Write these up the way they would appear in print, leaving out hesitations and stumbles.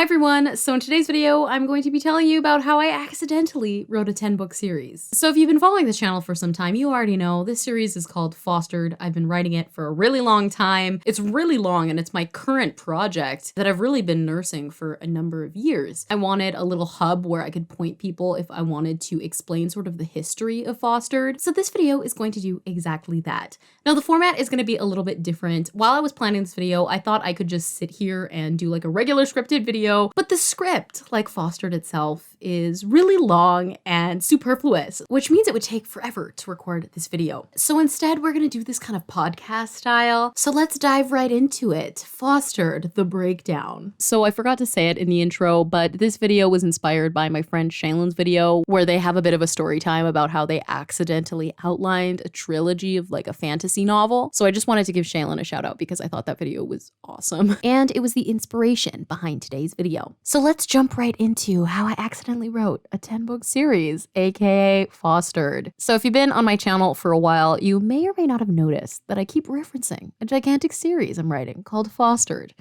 everyone! So in today's video, I'm going to be telling you about how I accidentally wrote a 10-book series. So if you've been following the channel for some time, you already know this series is called Fostered. I've been writing it for a really long time. It's really long and it's my current project that I've really been nursing for a number of years. I wanted a little hub where I could point people if I wanted to explain sort of the history of Fostered. So this video is going to do exactly that. Now the format is going to be a little bit different. While I was planning this video, I thought I could just sit here and do like a regular scripted video, but the script, like Fostered itself, is really long and superfluous, which means it would take forever to record this video. So instead, we're gonna do this kind of podcast style. So let's dive right into it. Fostered, the breakdown. So I forgot to say it in the intro, but this video was inspired by my friend Shaylin's video, where they have a bit of a story time about how they accidentally outlined a trilogy of like a fantasy novel. So I just wanted to give Shaylin a shout out because I thought that video was awesome. And it was the inspiration behind today's video. So let's jump right into how I accidentally wrote a 10-book series, aka Fostered. So if you've been on my channel for a while, you may or may not have noticed that I keep referencing a gigantic series I'm writing called Fostered.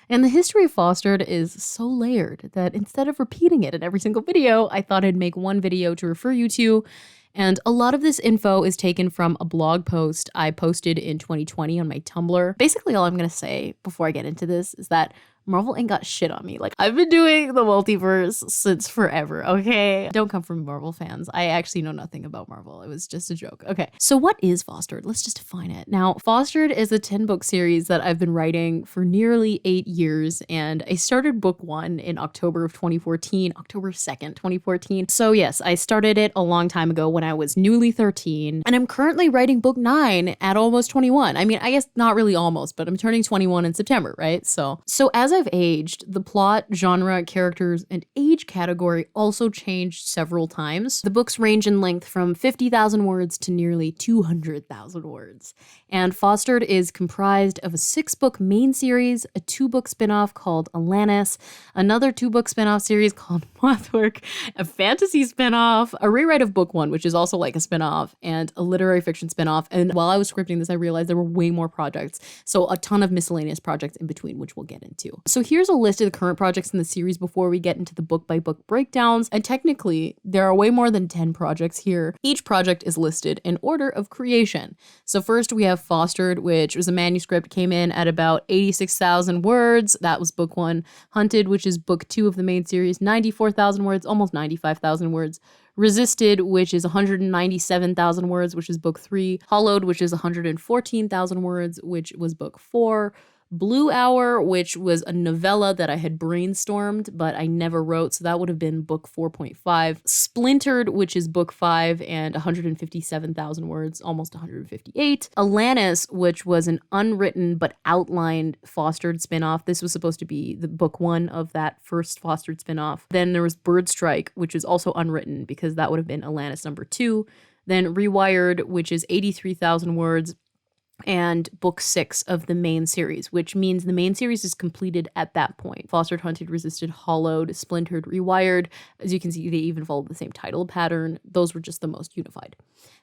And the history of Fostered is so layered that instead of repeating it in every single video, I thought I'd make one video to refer you to. And a lot of this info is taken from a blog post I posted in 2020 on my Tumblr. Basically, all I'm gonna say before I get into this is that Marvel ain't got shit on me. Like, I've been doing the multiverse since forever, okay? Don't come from Marvel fans. I actually know nothing about Marvel. It was just a joke. Okay, so what is Fostered? Let's just define it. Now, Fostered is a 10-book series that I've been writing for nearly 8 years, and I started book 1 in October of 2014, October 2nd, 2014. So yes, I started it a long time ago when I was newly 13, and I'm currently writing book 9 at almost 21. I mean, I guess not really almost, but I'm turning 21 in September, right? So as I've aged, the plot, genre, characters, and age category also changed several times. The books range in length from 50,000 words to nearly 200,000 words. And Fostered is comprised of a 6-book main series, a 2-book spinoff called ALANNIS, another 2-book spinoff series called Moth, a fantasy spinoff, a rewrite of book 1, which is also like a spinoff, and a literary fiction spinoff. And while I was scripting this, I realized there were way more projects. So a ton of miscellaneous projects in between, which we'll get into. So here's a list of the current projects in the series before we get into the book-by-book breakdowns. And technically, there are way more than 10 projects here. Each project is listed in order of creation. So first we have Fostered, which was a manuscript, came in at about 86,000 words. That was book 1. Hunted, which is book 2 of the main series, 94,000 words, almost 95,000 words. Resisted, which is 197,000 words, which is book 3. Hollowed, which is 114,000 words, which was book 4. Blue Hour, which was a novella that I had brainstormed, but I never wrote, so that would have been book 4.5. Splintered, which is book 5 and 157,000 words, almost 158. ALANNIS, which was an unwritten but outlined Fostered spinoff. This was supposed to be the book 1 of that first Fostered spinoff. Then there was Birdstrike, which is also unwritten because that would have been ALANNIS number 2. Then Rewired, which is 83,000 words, and book 6 of the main series, which means the main series is completed at that point. Fostered, Hunted, Resisted, Hollowed, Splintered, Rewired. As you can see, they even follow the same title pattern. Those were just the most unified.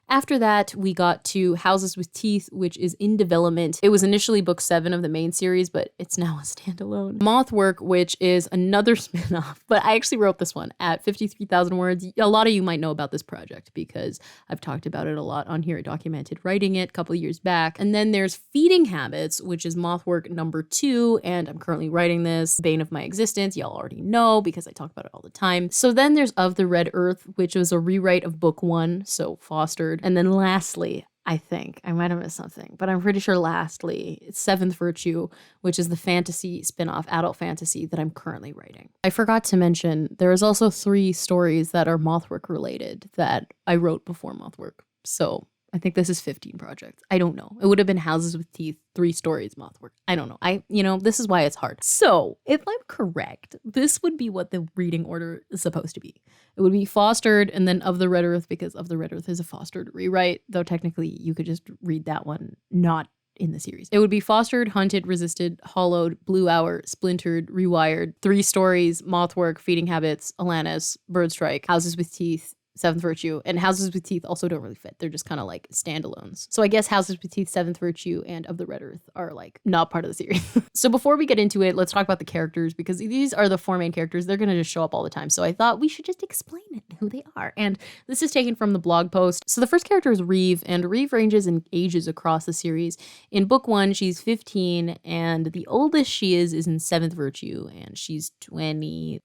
After that, we got to Houses with Teeth, which is in development. It was initially book 7 of the main series, but it's now a standalone. Moth, which is another spin-off, but I actually wrote this one at 53,000 words. A lot of you might know about this project because I've talked about it a lot on here. I documented writing it a couple of years back. And then there's Feeding Habits, which is Moth number 2, and I'm currently writing this. Bane of my existence, y'all already know because I talk about it all the time. So then there's Of the Red Earth, which was a rewrite of book 1, so Fostered. And then lastly, I think, I might have missed something, but I'm pretty sure lastly, it's Seventh Virtue, which is the fantasy spinoff, adult fantasy that I'm currently writing. I forgot to mention, there is also 3 stories that are Mothwork related that I wrote before Mothwork. So I think this is 15 projects. I don't know. It would have been Houses with Teeth, 3 stories, Mothwork. I don't know. This is why it's hard. So if I'm correct, this would be what the reading order is supposed to be. It would be Fostered and then Of the Red Earth, because Of the Red Earth is a Fostered rewrite, though technically you could just read that one not in the series. It would be Fostered, Hunted, Resisted, Hollowed, Blue Hour, Splintered, Rewired, 3 stories, Mothwork, Feeding Habits, ALANNIS, Birdstrike, Houses with Teeth, Seventh Virtue, and Houses with Teeth also don't really fit. They're just kind of like standalones. So I guess Houses with Teeth, Seventh Virtue, and Of the Red Earth are like not part of the series. So before we get into it, let's talk about the characters, because these are the 4 main characters. They're going to just show up all the time. So I thought we should just explain it, who they are. And this is taken from the blog post. So the first character is Reeve, and Reeve ranges in ages across the series. In book 1, she's 15, and the oldest she is in Seventh Virtue, and she's 23,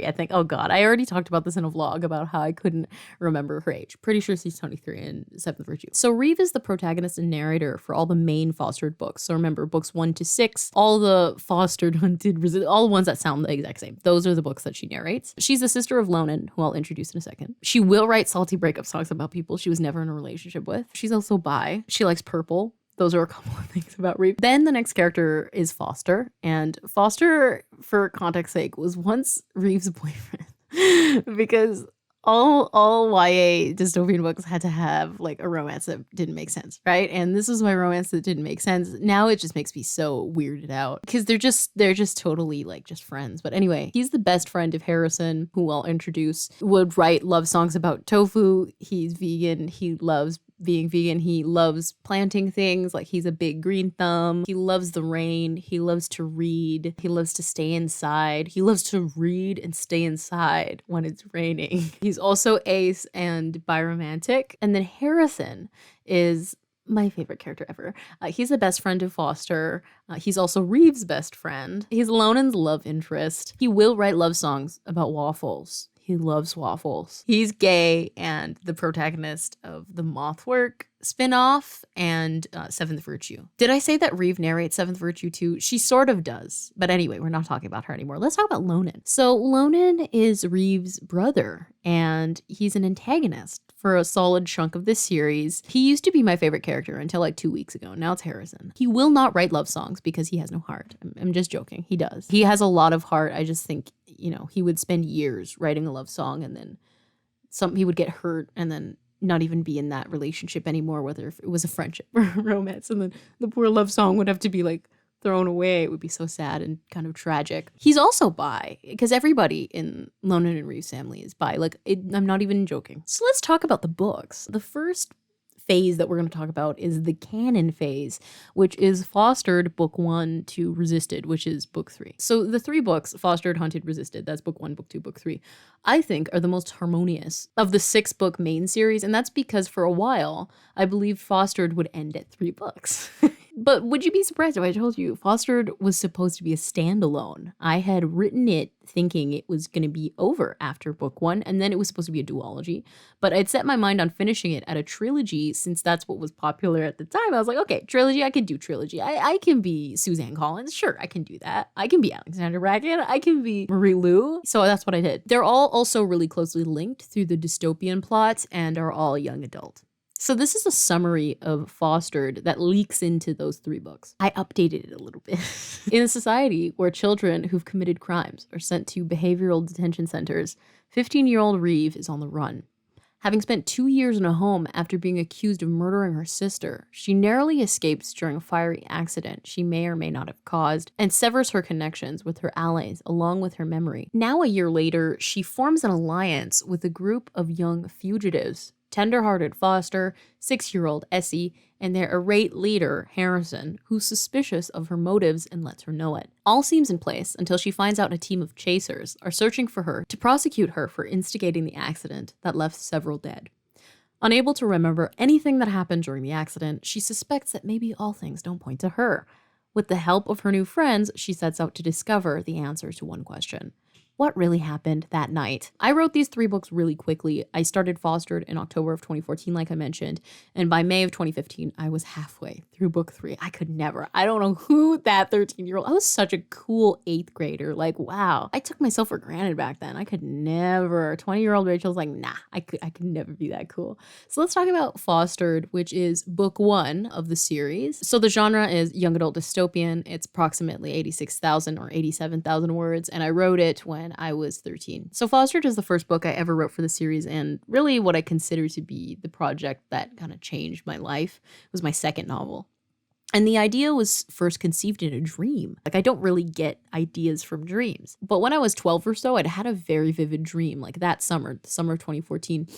I think. Oh God, I already talked about this in a vlog about how I couldn't remember her age. Pretty sure she's 23 in Seventh Virtue. So Reeve is the protagonist and narrator for all the main fostered books. So remember, books 1 to 6, all the fostered, hunted, all the ones that sound the exact same. Those are the books that she narrates. She's the sister of Lonan, who I'll introduce in a second. She will write salty breakup songs about people she was never in a relationship with. She's also bi. She likes purple. Those are a couple of things about Reeve. Then the next character is Foster. And Foster, for context sake, was once Reeve's boyfriend. Because all YA dystopian books had to have like a romance that didn't make sense, right? And this was my romance that didn't make sense. Now it just makes me so weirded out because they're just totally like just friends. But anyway, he's the best friend of Harrison, who I'll introduce, would write love songs about tofu. He's vegan. He loves being vegan. He loves planting things. Like, he's a big green thumb. He loves the rain. He loves to read. He loves to stay inside. He loves to read and stay inside when it's raining. He's also ace and biromantic. And then Harrison is my favorite character ever. He's the best friend of Foster. He's also Reeve's best friend. He's Lonan's love interest. He will write love songs about waffles. He loves waffles. He's gay and the protagonist of the Moth work spinoff and Seventh Virtue. Did I say that Reeve narrates Seventh Virtue too? She sort of does. But anyway, we're not talking about her anymore. Let's talk about Lonan. So Lonan is Reeve's brother, and he's an antagonist for a solid chunk of this series. He used to be my favorite character until like 2 weeks ago. Now it's Harrison. He will not write love songs because he has no heart. I'm just joking. He does. He has a lot of heart. I just think, he would spend years writing a love song, and then he would get hurt and then not even be in that relationship anymore, whether if it was a friendship or a romance, and then the poor love song would have to be like thrown away. It would be so sad and kind of tragic. He's also bi, because everybody in Lonan and Reeve's family is bi. I'm not even joking. So let's talk about the books. The first phase that we're going to talk about is the canon phase, which is Fostered book 1 to Resisted, which is book 3. So the 3 books, Fostered, Hunted, Resisted, that's book 1, book 2, book 3, I think are the most harmonious of the 6-book main series. And that's because for a while, I believed Fostered would end at 3 books. But would you be surprised if I told you Fostered was supposed to be a standalone? I had written it thinking it was going to be over after book 1, and then it was supposed to be a duology. But I'd set my mind on finishing it at a trilogy, since that's what was popular at the time. I was like, okay, trilogy, I can do trilogy. I can be Suzanne Collins. Sure, I can do that. I can be Alexandra Bracken. I can be Marie Lu. So that's what I did. They're all also really closely linked through the dystopian plots and are all young adult. So this is a summary of Fostered that leaks into those 3 books. I updated it a little bit. In a society where children who've committed crimes are sent to behavioral detention centers, 15-year-old Reeve is on the run. Having spent 2 years in a home after being accused of murdering her sister, she narrowly escapes during a fiery accident she may or may not have caused, and severs her connections with her allies along with her memory. Now, a year later, she forms an alliance with a group of young fugitives: tender-hearted Foster, 6-year-old Essie, and their irate leader, Harrison, who's suspicious of her motives and lets her know it. All seems in place until she finds out a team of chasers are searching for her to prosecute her for instigating the accident that left several dead. Unable to remember anything that happened during the accident, she suspects that maybe all things don't point to her. With the help of her new friends, she sets out to discover the answer to one question: what really happened that night? I wrote these 3 books really quickly. I started Fostered in October of 2014, like I mentioned, and by May of 2015, I was halfway through book 3. I don't know who that 13-year-old, I was such a cool 8th grader. Like, wow, I took myself for granted back then. I could never, 20-year-old Rachel's like, nah, I could never be that cool. So let's talk about Fostered, which is book 1 of the series. So the genre is young adult dystopian. It's approximately 86,000 or 87,000 words, and I wrote it when I was 13. So Fostered is the first book I ever wrote for the series, and really what I consider to be the project that kind of changed my life. It was my second novel. And the idea was first conceived in a dream. Like, I don't really get ideas from dreams. But when I was 12 or so, I'd had a very vivid dream, like that summer, the summer of 2014.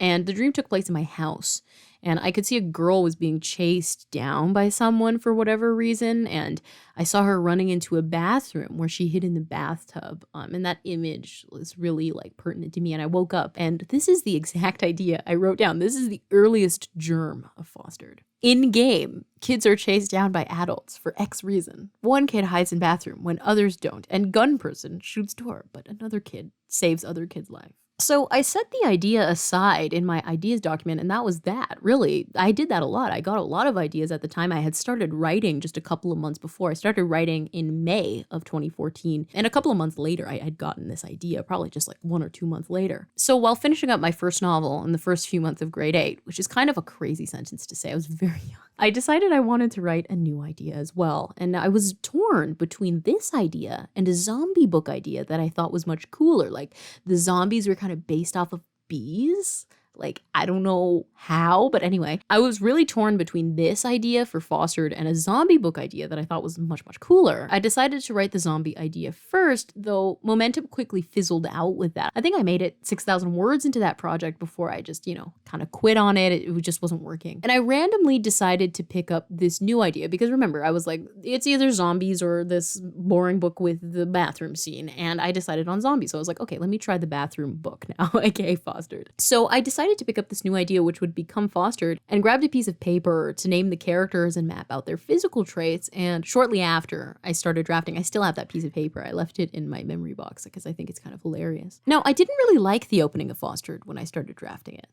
And the dream took place in my house. And I could see a girl was being chased down by someone for whatever reason. And I saw her running into a bathroom where she hid in the bathtub. And that image was really like pertinent to me. And I woke up and this is the exact idea I wrote down. This is the earliest germ of Fostered. In game, kids are chased down by adults for X reason. One kid hides in bathroom when others don't. And gun person shoots door, but another kid saves other kids' life. So I set the idea aside in my ideas document, and that was that. Really, I did that a lot. I got a lot of ideas at the time. I had started writing just a couple of months before. I started writing in May of 2014, and a couple of months later, I had gotten this idea, probably just like 1 or 2 months later. So while finishing up my first novel in the first few months of grade 8, which is kind of a crazy sentence to say, I was very young, I decided I wanted to write a new idea as well. And I was torn between this idea and a zombie book idea that I thought was much cooler. Like, the zombies were kind of based off of bees. Like, I don't know how, but anyway, I was really torn between this idea for Fostered and a zombie book idea that I thought was much, much cooler. I decided to write the zombie idea first, though momentum quickly fizzled out with that. I think I made it 6,000 words into that project before I just, kind of quit on it. It just wasn't working. And I randomly decided to pick up this new idea because remember, I was like, it's either zombies or this boring book with the bathroom scene. And I decided on zombies. So I was like, okay, let me try the bathroom book now, aka Fostered. So I decided to pick up this new idea, which would become Fostered, and grabbed a piece of paper to name the characters and map out their physical traits. And shortly after I started drafting, I still have that piece of paper. I left it in my memory box because I think it's kind of hilarious. Now, I didn't really like the opening of Fostered when I started drafting it.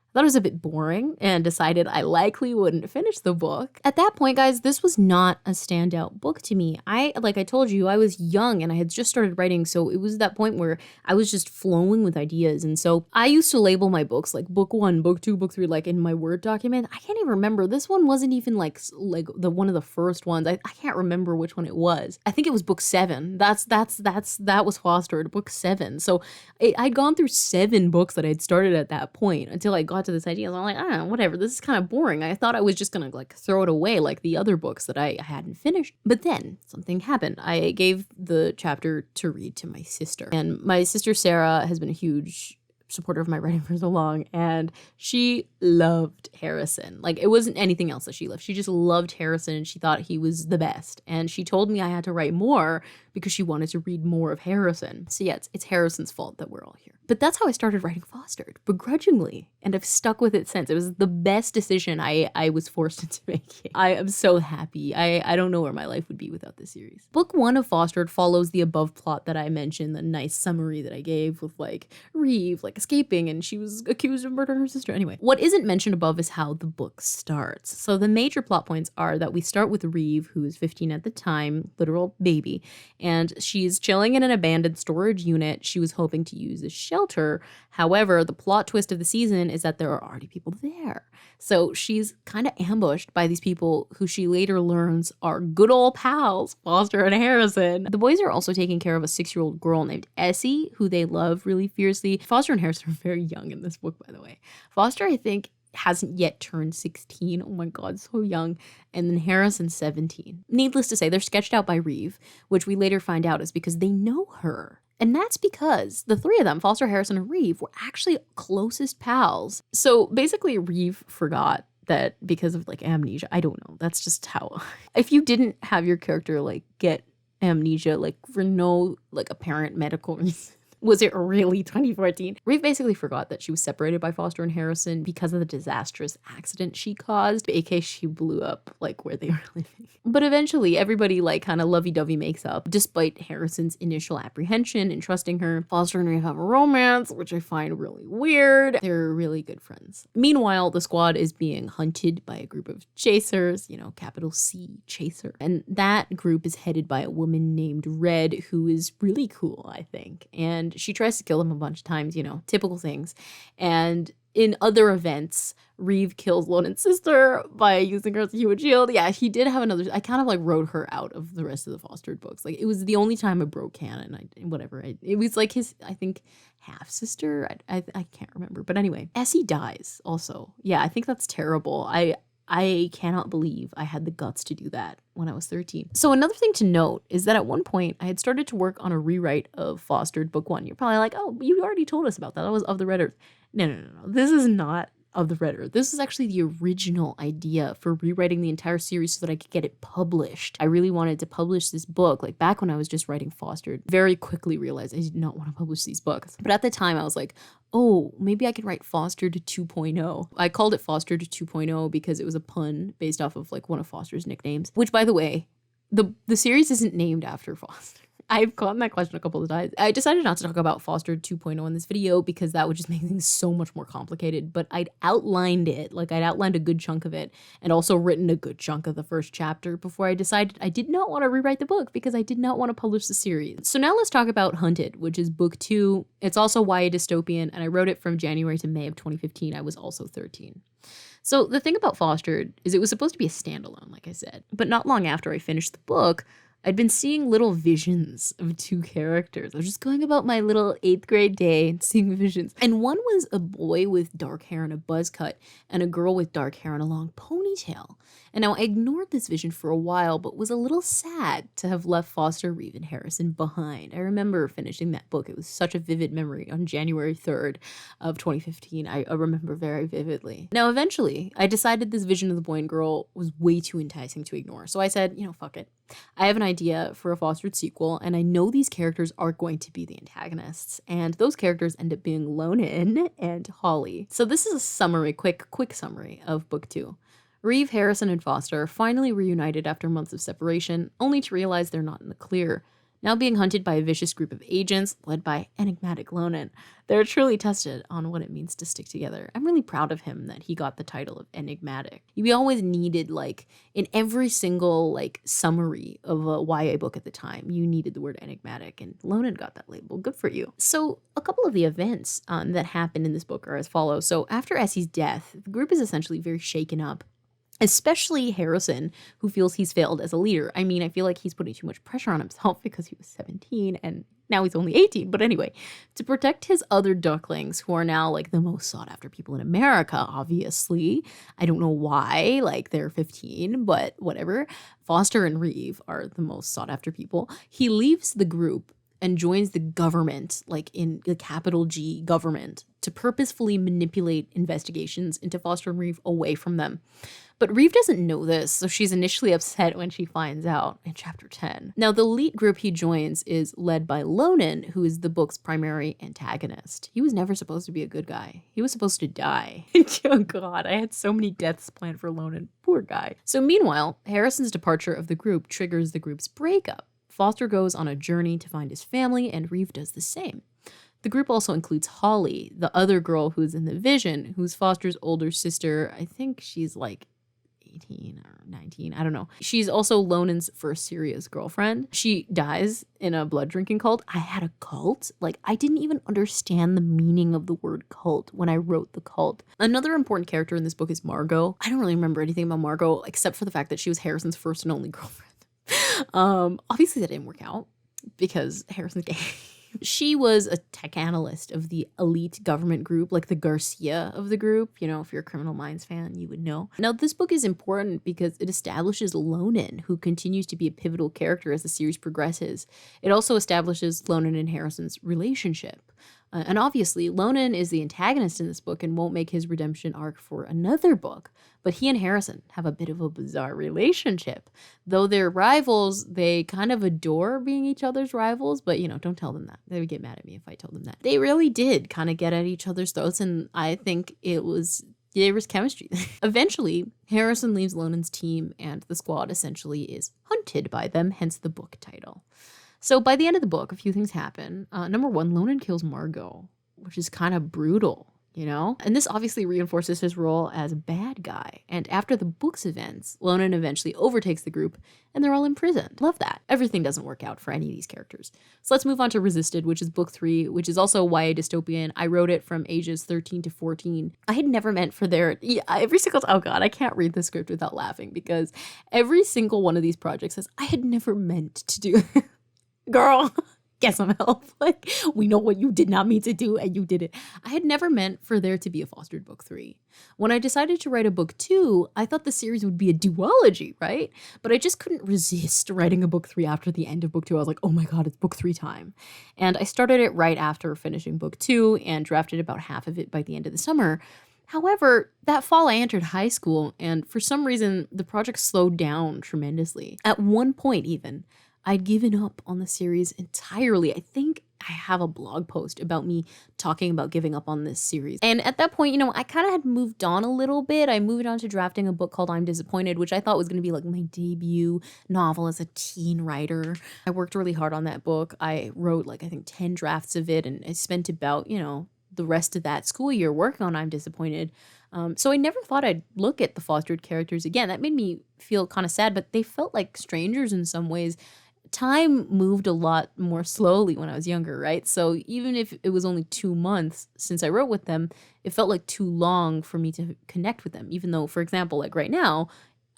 I thought it was a bit boring and decided I likely wouldn't finish the book. At that point, guys, this was not a standout book to me. Like I told you, I was young and I had just started writing, so it was that point where I was just flowing with ideas. And so I used to label my books like book 1, book 2, book 3, like in my Word document. I can't even remember. This one wasn't even like the one of the first ones. I can't remember which one it was. I think it was book 7. That was Fostered, book 7. So I'd gone through 7 books that I'd started at that point until I got to this idea. So I'm like, I don't know, whatever. This is kind of boring. I thought I was just gonna like throw it away like the other books that I hadn't finished. But then something happened. I gave the chapter to read to my sister. And my sister Sarah has been a huge supporter of my writing for so long, and she loved Harrison. Like, it wasn't anything else that she loved. She just loved Harrison and she thought he was the best. And she told me I had to write more because she wanted to read more of Harrison. So yeah, it's Harrison's fault that we're all here. But that's how I started writing Fostered, begrudgingly, and I've stuck with it since. It was the best decision I was forced into making. I am so happy. I don't know where my life would be without this series. Book 1 of Fostered follows the above plot that I mentioned, the nice summary that I gave with like Reeve like escaping and she was accused of murdering her sister. Anyway, what isn't mentioned above is how the book starts. So the major plot points are that we start with Reeve, who is 15 at the time, literal baby, and she's chilling in an abandoned storage unit she was hoping to use as shelter. However, the plot twist of the season is that there are already people there. So she's kind of ambushed by these people who she later learns are good old pals, Foster and Harrison. The boys are also taking care of a 6-year-old girl named Essie, who they love really fiercely. Foster and Harrison are very young in this book, by the way. Foster, I think, hasn't yet turned 16. Oh my God, so young. And then Harrison's 17. Needless to say, they're sketched out by Reeve, which we later find out is because they know her. And that's because the 3 of them, Foster, Harrison, and Reeve, were actually closest pals. So basically, Reeve forgot that because of like amnesia. I don't know. That's just how. If you didn't have your character like get amnesia, like for no like apparent medical reason, was it really 2014? Reeve basically forgot that she was separated by Foster and Harrison because of the disastrous accident she caused, aka she blew up like where they were living. But eventually everybody like kind of lovey-dovey makes up, despite Harrison's initial apprehension and trusting her. Foster and Reeve have a romance, which I find really weird. They're really good friends. Meanwhile, the squad is being hunted by a group of chasers, capital C, chaser. And that group is headed by a woman named Red, who is really cool, I think. And she tries to kill them a bunch of times, typical things. And in other events, Reeve kills Lonen's sister by using her as a human shield. Yeah, he did have another. I kind of like wrote her out of the rest of the Fostered books. Like, it was the only time I broke canon. It was like his, I think, half sister. I can't remember. But anyway, Essie dies also. Yeah, I think that's terrible. I cannot believe I had the guts to do that when I was 13. So another thing to note is that at one point I had started to work on a rewrite of Fostered Book 1. You're probably like, oh, you already told us about that. That was Of the Red Earth. No. This is not Of the Red Earth. This is actually the original idea for rewriting the entire series so that I could get it published. I really wanted to publish this book, like back when I was just writing Fostered. Very quickly realized I did not want to publish these books. But at the time I was like, oh, maybe I could write Fostered 2.0. I called it Fostered 2.0 because it was a pun based off of like one of Foster's nicknames, which by the way, the series isn't named after Foster. I've gotten that question a couple of times. I decided not to talk about Fostered 2.0 in this video because that would just make things so much more complicated, but I'd outlined it, like I'd outlined a good chunk of it and also written a good chunk of the first chapter before I decided I did not want to rewrite the book because I did not want to publish the series. So now let's talk about Hunted, which is book 2. It's also YA dystopian, and I wrote it from January to May of 2015. I was also 13. So the thing about Fostered is it was supposed to be a standalone, like I said, but not long after I finished the book, I'd been seeing little visions of 2 characters. I was just going about my little 8th grade day and seeing visions. And one was a boy with dark hair and a buzz cut, and a girl with dark hair and a long ponytail. And now I ignored this vision for a while, but was a little sad to have left Foster, Reeve, and Harrison behind. I remember finishing that book. It was such a vivid memory on January 3rd of 2015. I remember very vividly. Now, eventually, I decided this vision of the boy and girl was way too enticing to ignore. So I said, fuck it. I have an idea for a Fostered sequel, and I know these characters are going to be the antagonists, and those characters end up being Lonan and Holly. So this is a summary, quick summary of book 2. Reeve, Harrison, and Foster are finally reunited after months of separation, only to realize they're not in the clear. Now being hunted by a vicious group of agents led by enigmatic Lonan, they're truly tested on what it means to stick together. I'm really proud of him that he got the title of enigmatic. We always needed, like, in every single, like, summary of a YA book at the time, you needed the word enigmatic, and Lonan got that label. Good for you. So a couple of the events that happened in this book are as follows. So after Essie's death, the group is essentially very shaken up. Especially Harrison, who feels he's failed as a leader. I mean, I feel like he's putting too much pressure on himself because he was 17 and now he's only 18. But anyway, to protect his other ducklings, who are now like the most sought after people in America, obviously. I don't know why, like they're 15, but whatever. Foster and Reeve are the most sought after people. He leaves the group and joins the government, like in the capital G government, to purposefully manipulate investigations into Foster and Reeve away from them. But Reeve doesn't know this, so she's initially upset when she finds out in chapter 10. Now, the elite group he joins is led by Lonan, who is the book's primary antagonist. He was never supposed to be a good guy. He was supposed to die. Oh God, I had so many deaths planned for Lonan. Poor guy. So meanwhile, Harrison's departure of the group triggers the group's breakup. Foster goes on a journey to find his family, and Reeve does the same. The group also includes Holly, the other girl who's in the vision, who's Foster's older sister. I think she's like 18 or 19, I don't know. She's also Lonan's first serious girlfriend. She dies in a blood drinking cult. I had a cult? Like, I didn't even understand the meaning of the word cult when I wrote the cult. Another important character in this book is Margot. I don't really remember anything about Margot except for the fact that she was Harrison's first and only girlfriend. Obviously that didn't work out because Harrison's gay. She was a tech analyst of the elite government group, like the Garcia of the group. You know, if you're a Criminal Minds fan, you would know. Now, this book is important because it establishes Lonan, who continues to be a pivotal character as the series progresses. It also establishes Lonan and Harrison's relationship. And obviously, Lonan is the antagonist in this book and won't make his redemption arc for another book. But he and Harrison have a bit of a bizarre relationship. Though they're rivals, they kind of adore being each other's rivals. But, you know, don't tell them that. They would get mad at me if I told them that. They really did kind of get at each other's throats. And I think there was chemistry. Eventually, Harrison leaves Lonan's team and the squad essentially is hunted by them, hence the book title. So by the end of the book, a few things happen. Number one, Lonan kills Margot, which is kind of brutal, you know? And this obviously reinforces his role as a bad guy. And after the book's events, Lonan eventually overtakes the group and they're all imprisoned. Love that. Everything doesn't work out for any of these characters. So let's move on to Resisted, which is book 3, which is also YA dystopian. I wrote it from ages 13 to 14. I had never meant for every single time, oh God, I can't read the script without laughing because every single one of these projects says, I had never meant to do Girl, get some help. Like, we know what you did not mean to do and you did it. I had never meant for there to be a fostered book 3. When I decided to write a book 2, I thought the series would be a duology, right? But I just couldn't resist writing a book 3 after the end of book 2. I was like, oh my God, it's book 3 time. And I started it right after finishing book 2 and drafted about half of it by the end of the summer. However, that fall I entered high school, and for some reason, the project slowed down tremendously. At one point even, I'd given up on the series entirely. I think I have a blog post about me talking about giving up on this series. And at that point, I kind of had moved on a little bit. I moved on to drafting a book called I'm Disappointed, which I thought was going to be like my debut novel as a teen writer. I worked really hard on that book. I wrote I think 10 drafts of it, and I spent about, the rest of that school year working on I'm Disappointed. So I never thought I'd look at the fostered characters again. That made me feel kind of sad, but they felt like strangers in some ways. Time moved a lot more slowly when I was younger, right? So even if it was only 2 months since I wrote with them, it felt like too long for me to connect with them. Even though, for example, like right now,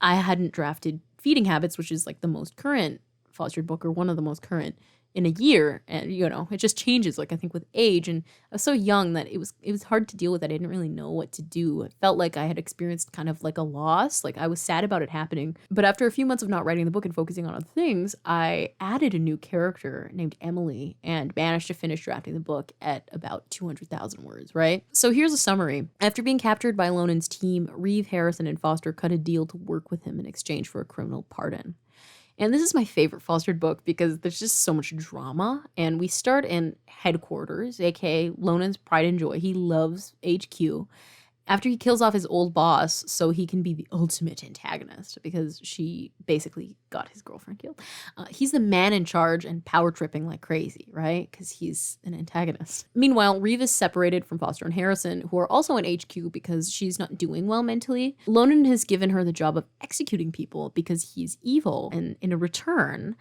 I hadn't drafted Feeding Habits, which is like the most current fostered book, or one of the most current, in a year. And it just changes, I think with age. And I was so young that it was hard to deal with that. I didn't really know what to do. It felt like I had experienced kind of like a loss. Like I was sad about it happening. But after a few months of not writing the book and focusing on other things, I added a new character named Emily and managed to finish drafting the book at about 200,000 words, right? So here's a summary. After being captured by Lonan's team, Reeve, Harrison, and Foster cut a deal to work with him in exchange for a criminal pardon. And this is my favorite fostered book because there's just so much drama. And we start in headquarters, aka Lonan's pride and joy. He loves HQ. After he kills off his old boss so he can be the ultimate antagonist because she basically got his girlfriend killed. He's the man in charge and power tripping like crazy, right? Because he's an antagonist. Meanwhile, Reeve is separated from Foster and Harrison, who are also in HQ because she's not doing well mentally. Lonan has given her the job of executing people because he's evil. And in a return,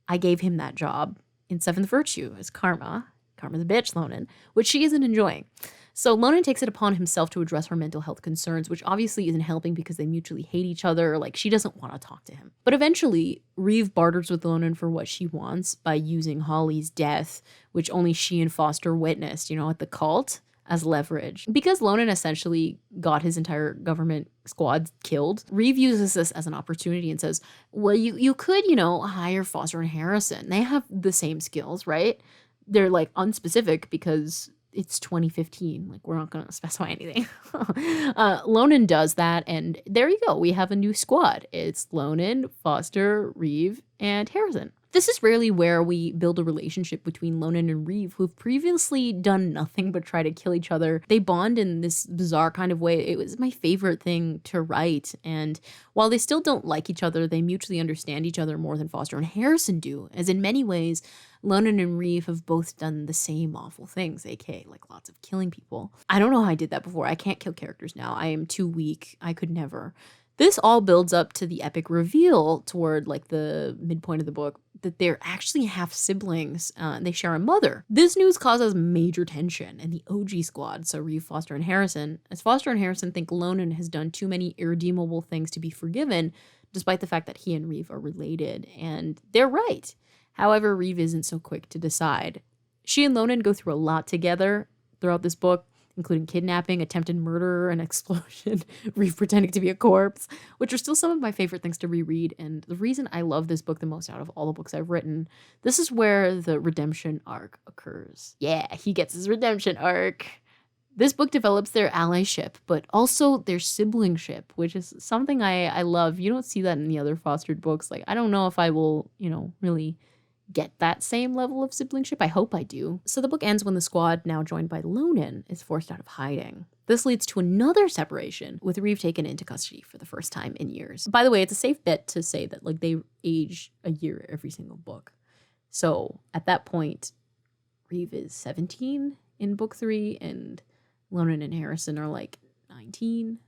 I gave him that job in Seventh Virtue as karma. Karma's a bitch, Lonan, which she isn't enjoying. So Lonan takes it upon himself to address her mental health concerns, which obviously isn't helping because they mutually hate each other. Like, she doesn't want to talk to him. But eventually, Reeve barters with Lonan for what she wants by using Holly's death, which only she and Foster witnessed, at the cult, as leverage. Because Lonan essentially got his entire government squad killed, Reeve uses this as an opportunity and says, well, you could, hire Foster and Harrison. They have the same skills, right? They're unspecific because it's 2015. We're not going to specify anything. Lonan does that, and there you go. We have a new squad. It's Lonan, Foster, Reeve, and Harrison. This is rarely where we build a relationship between Lonan and Reeve, who've previously done nothing but try to kill each other. They bond in this bizarre kind of way. It was my favorite thing to write, and while they still don't like each other, they mutually understand each other more than Foster and Harrison do, as in many ways, Lonan and Reeve have both done the same awful things, aka lots of killing people. I don't know how I did that before. I can't kill characters now. I am too weak. I could never. This all builds up to the epic reveal toward the midpoint of the book that they're actually half siblings. They share a mother. This news causes major tension in the OG squad, so Reeve, Foster, and Harrison, as Foster and Harrison think Lonan has done too many irredeemable things to be forgiven, despite the fact that he and Reeve are related, and they're right. However, Reeve isn't so quick to decide. She and Lonan go through a lot together throughout this book, including kidnapping, attempted murder, and explosion, Reeve pretending to be a corpse, which are still some of my favorite things to reread. And the reason I love this book the most out of all the books I've written, this is where the redemption arc occurs. Yeah, he gets his redemption arc. This book develops their allyship, but also their siblingship, which is something I love. You don't see that in the other fostered books. I don't know if I will, really get that same level of siblingship. I hope I do. So the book ends when the squad, now joined by Lonan, is forced out of hiding. This leads to another separation, with Reeve taken into custody for the first time in years. By the way, it's a safe bet to say that they age a year every single book. So at that point, Reeve is 17 in book 3, and Lonan and Harrison are 19.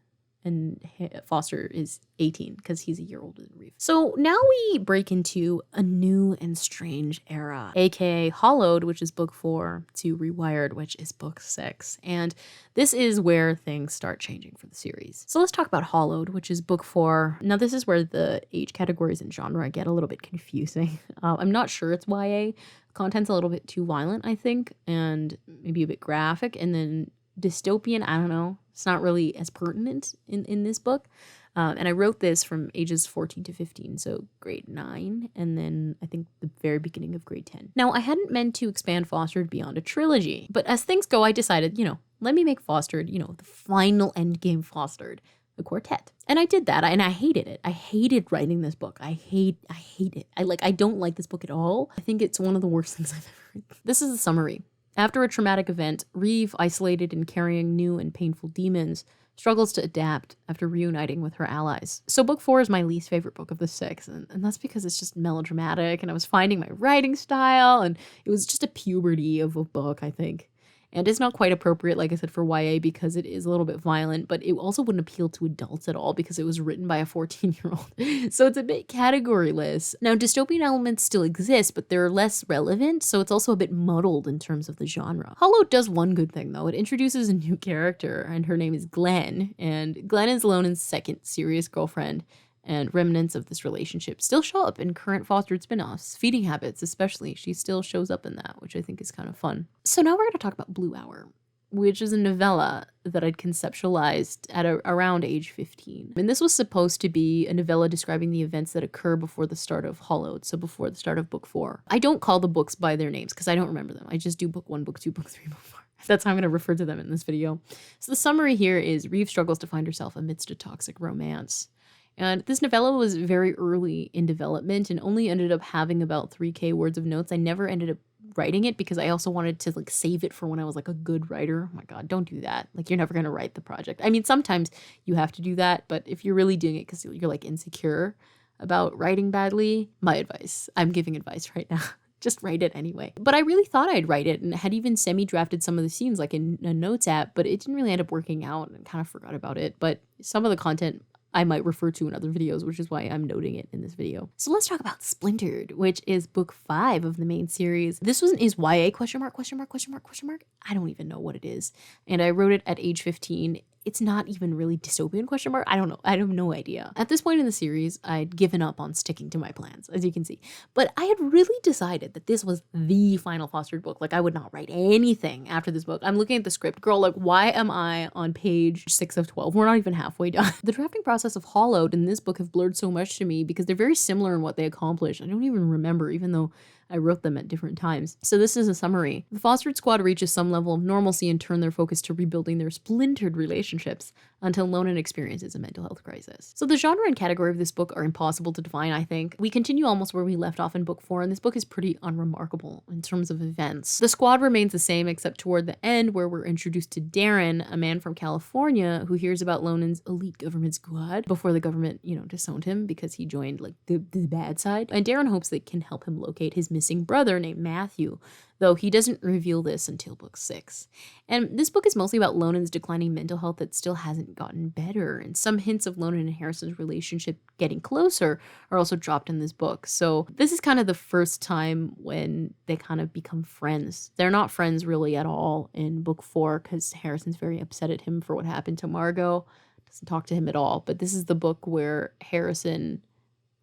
And Foster is 18 because he's a year older than Reeve. So now we break into a new and strange era, aka Hollowed, which is book 4, to Rewired, which is book 6. And this is where things start changing for the series. So let's talk about Hollowed, which is book 4. Now this is where the age categories and genre get a little bit confusing. I'm not sure it's YA. content's a little bit too violent, I think, and maybe a bit graphic. And then dystopian, I don't know. It's not really as pertinent in this book. And I wrote this from ages 14 to 15, so grade 9, and then I think the very beginning of grade 10. Now, I hadn't meant to expand Fostered beyond a trilogy, but as things go, I decided, let me make Fostered, the final endgame Fostered, a quartet. And I did that, and I hated it. I hated writing this book. I hate it. I don't like this book at all. I think it's one of the worst things I've ever read. This is the summary. After a traumatic event, Reeve, isolated and carrying new and painful demons, struggles to adapt after reuniting with her allies. So book 4 is my least favorite book of the 6, and that's because it's just melodramatic, and I was finding my writing style, and it was just a puberty of a book, I think. And it's not quite appropriate, like I said, for YA because it is a little bit violent, but it also wouldn't appeal to adults at all because it was written by a 14-year-old. So it's a bit categoryless. Now, dystopian elements still exist, but they're less relevant, so it's also a bit muddled in terms of the genre. Hollow does one good thing, though. It introduces a new character, and her name is Glenn. And Glenn is Lonan's second serious girlfriend, and remnants of this relationship still show up in current Fostered spin-offs. Feeding Habits especially, she still shows up in that, which I think is kind of fun. So now we're going to talk about Blue Hour, which is a novella that I'd conceptualized at around age 15. And this was supposed to be a novella describing the events that occur before the start of Hollowed, so before the start of book 4. I don't call the books by their names because I don't remember them. I just do book 1, book 2, book 3, book 4. That's how I'm going to refer to them in this video. So the summary here is Reeve struggles to find herself amidst a toxic romance. And this novella was very early in development and only ended up having about 3K words of notes. I never ended up writing it because I also wanted to save it for when I was a good writer. Oh my God, don't do that. You're never going to write the project. I mean, sometimes you have to do that, but if you're really doing it because you're insecure about writing badly, my advice, I'm giving advice right now. Just write it anyway. But I really thought I'd write it and had even semi-drafted some of the scenes in a notes app, but it didn't really end up working out and kind of forgot about it. But some of the content I might refer to in other videos, which is why I'm noting it in this video. So let's talk about Splintered, which is book 5 of the main series. This one is YA ? I don't even know what it is. And I wrote it at age 15. It's not even really dystopian ? I don't know. I have no idea. At this point in the series, I'd given up on sticking to my plans, as you can see. But I had really decided that this was the final Fostered book. I would not write anything after this book. I'm looking at the script. Girl, why am I on page 6 of 12? We're not even halfway done. The drafting process of Hollowed and this book have blurred so much to me because they're very similar in what they accomplish. I don't even remember, even though I wrote them at different times. So this is a summary. The Fostered squad reaches some level of normalcy and turn their focus to rebuilding their splintered relationships until Lonan experiences a mental health crisis. So the genre and category of this book are impossible to define, I think. We continue almost where we left off in book 4, and this book is pretty unremarkable in terms of events. The squad remains the same except toward the end where we're introduced to Darren, a man from California who hears about Lonan's elite government squad before the government, disowned him because he joined the bad side. And Darren hopes they can help him locate his missing brother named Matthew, though he doesn't reveal this until book 6. And this book is mostly about Lonan's declining mental health that still hasn't gotten better, and some hints of Lonan and Harrison's relationship getting closer are also dropped in this book. So this is kind of the first time when they kind of become friends. They're not friends really at all in book 4 because Harrison's very upset at him for what happened to Margot, doesn't talk to him at all. But this is the book where Harrison,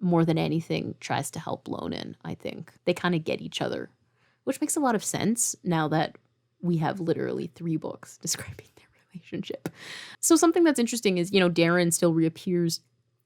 more than anything, tries to help Lonan, I think. They kind of get each other, which makes a lot of sense now that we have literally 3 books describing their relationship. So something that's interesting is, Darren still reappears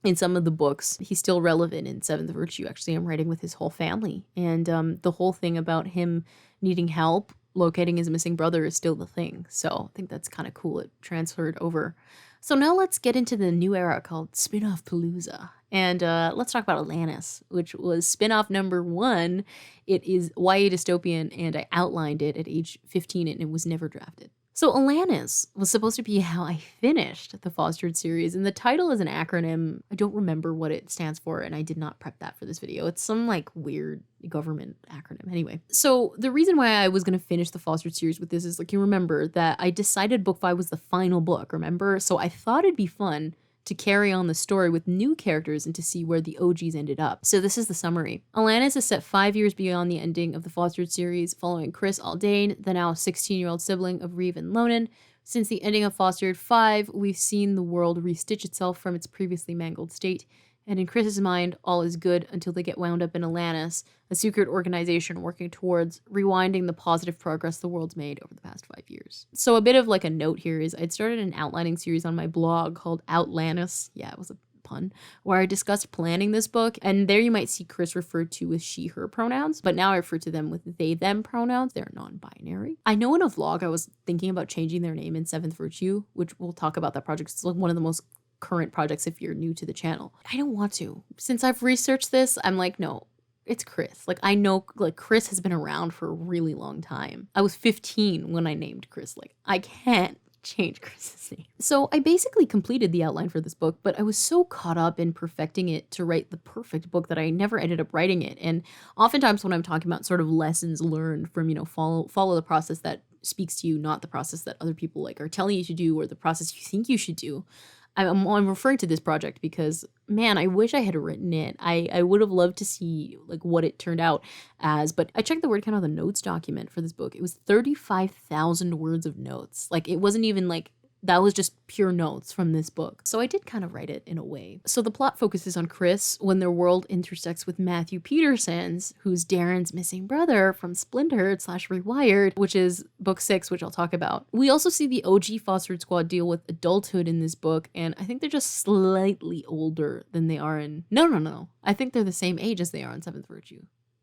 in some of the books. He's still relevant in Seventh Virtue. Actually, I'm writing with his whole family. And the whole thing about him needing help locating his missing brother is still the thing. So I think that's kind of cool. It transferred over. So now let's get into the new era called Spinoff Palooza. And let's talk about ALANNIS, which was spinoff number 1. It is YA dystopian, and I outlined it at age 15, and it was never drafted. So ALANNIS was supposed to be how I finished the Fostered series, and the title is an acronym. I don't remember what it stands for, and I did not prep that for this video. It's some weird government acronym. Anyway, so the reason why I was going to finish the Fostered series with this is you remember that I decided book 5 was the final book, remember? So I thought it'd be fun to carry on the story with new characters and to see where the OGs ended up. So this is the summary. ALANNIS is set 5 years beyond the ending of the Fostered series, following Chris Aldane, the now 16-year-old sibling of Reeve and Lonan. Since the ending of Fostered 5, we've seen the world restitch itself from its previously mangled state. And in Chris's mind, all is good until they get wound up in ALANNIS, a secret organization working towards rewinding the positive progress the world's made over the past 5 years. So a bit of like a note here is I'd started an outlining series on my blog called ALANNIS. Yeah, it was a pun, where I discussed planning this book, and there you might see Chris referred to with she, her pronouns, but now I refer to them with they, them pronouns. They're non-binary. I know in a vlog I was thinking about changing their name in Seventh Virtue, which we'll talk about that project. It's like one of the most current projects if you're new to the channel. I don't want to. Since I've researched this, I'm like, no, it's Chris. Like, I know, like, Chris has been around for a really long time. I was 15 when I named Chris. Like, I can't change Chris's name. So I basically completed the outline for this book, but I was so caught up in perfecting it to write the perfect book that I never ended up writing it. And oftentimes when I'm talking about sort of lessons learned from, you know, follow the process that speaks to you, not the process that other people like are telling you to do or the process you think you should do, I'm referring to this project because, man, I wish I had written it. I would have loved to see like what it turned out as, but I checked the word count on the notes document for this book. It was 35,000 words of notes. Like, it wasn't even like, that was just pure notes from this book. So I did kind of write it in a way. So the plot focuses on Chris when their world intersects with Matthew Peterson's, who's Darren's missing brother from Splintered / Rewired, which is book 6, which I'll talk about. We also see the OG Fostered Squad deal with adulthood in this book, and I think they're just slightly older than they are in... No. I think they're the same age as they are in Seventh Virtue.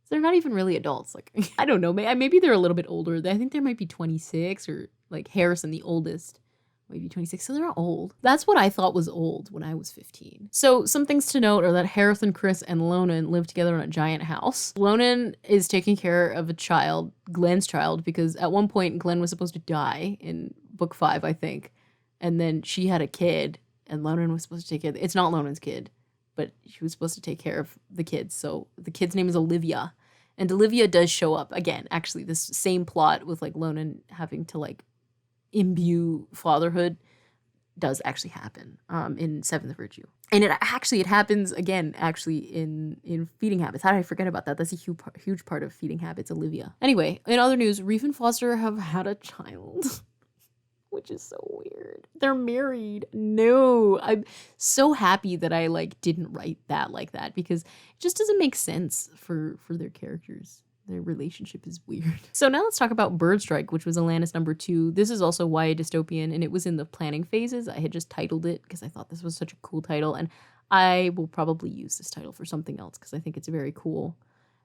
They're not even really adults. Like, I don't know, maybe they're a little bit older. I think they might be 26, or like Harrison, the oldest, maybe 26, so they're not old. That's what I thought was old when I was 15. So some things to note are that Harrison, Chris, and Lonan live together in a giant house. Lonan is taking care of a child, Glenn's child, because at one point Glenn was supposed to die in book 5, I think. And then she had a kid, and Lonan was supposed to take care of it. It's not Lonan's kid, but she was supposed to take care of the kids. So the kid's name is Olivia. And Olivia does show up again, actually, this same plot with like Lonan having to like imbue fatherhood does actually happen in Seventh Virtue. And it happens again actually in Feeding Habits. How did I forget about that? That's a huge part of Feeding Habits, Olivia. Anyway, in other news, Reeve and Foster have had a child, which is so weird. They're married. No, I'm so happy that I like didn't write that like that, because it just doesn't make sense for their characters. Their relationship is weird. So now let's talk about Bird Strike, which was ALANNIS number 2. This is also YA dystopian, and it was in the planning phases. I had just titled it because I thought this was such a cool title, and I will probably use this title for something else because I think it's very cool.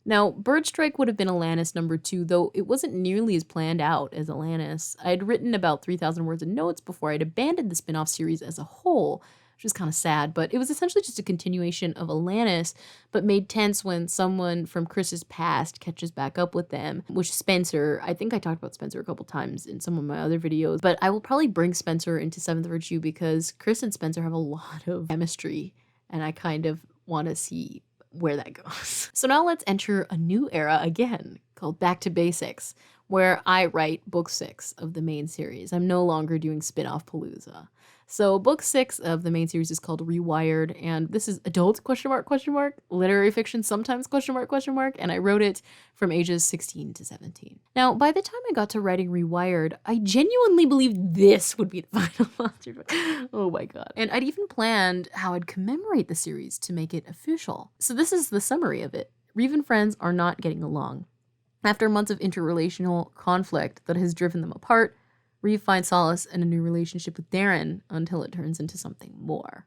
Now, Bird Strike would have been ALANNIS number 2, though it wasn't nearly as planned out as ALANNIS. I had written about 3,000 words of notes before I'd abandoned the spin-off series as a whole, which is kind of sad, but it was essentially just a continuation of ALANNIS, but made tense when someone from Chris's past catches back up with them, which is Spencer. I think I talked about Spencer a couple times in some of my other videos, but I will probably bring Spencer into Seventh Virtue because Chris and Spencer have a lot of chemistry, and I kind of want to see where that goes. So now let's enter a new era again, called Back to Basics, where I write book 6 of the main series. I'm no longer doing spin-off Palooza. So book 6 of the main series is called Rewired, and this is adult ? Literary fiction sometimes ? And I wrote it from ages 16 to 17. Now, by the time I got to writing Rewired, I genuinely believed this would be the final monster book. Oh my god. And I'd even planned how I'd commemorate the series to make it official. So this is the summary of it. Reeve and friends are not getting along. After months of interrelational conflict that has driven them apart, Reeve finds solace in a new relationship with Darren until it turns into something more.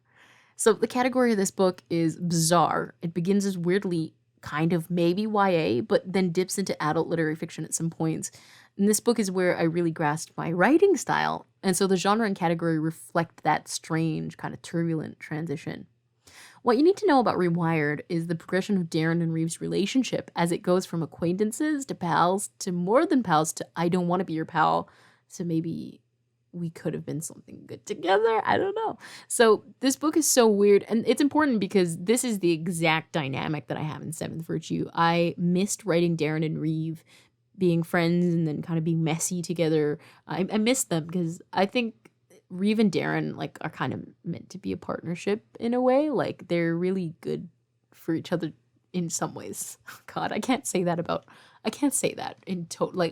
So the category of this book is bizarre. It begins as weirdly kind of maybe YA, but then dips into adult literary fiction at some points. And this book is where I really grasped my writing style. And so the genre and category reflect that strange, kind of turbulent transition. What you need to know about Rewired is the progression of Darren and Reeve's relationship as it goes from acquaintances to pals to more than pals to I don't want to be your pal. So maybe we could have been something good together. I don't know. So this book is so weird. And it's important because this is the exact dynamic that I have in Seventh Virtue. I missed writing Darren and Reeve being friends and then kind of being messy together. I missed them because I think Reeve and Darren like are kind of meant to be a partnership in a way. Like they're really good for each other in some ways. God, I can't say that in total. Like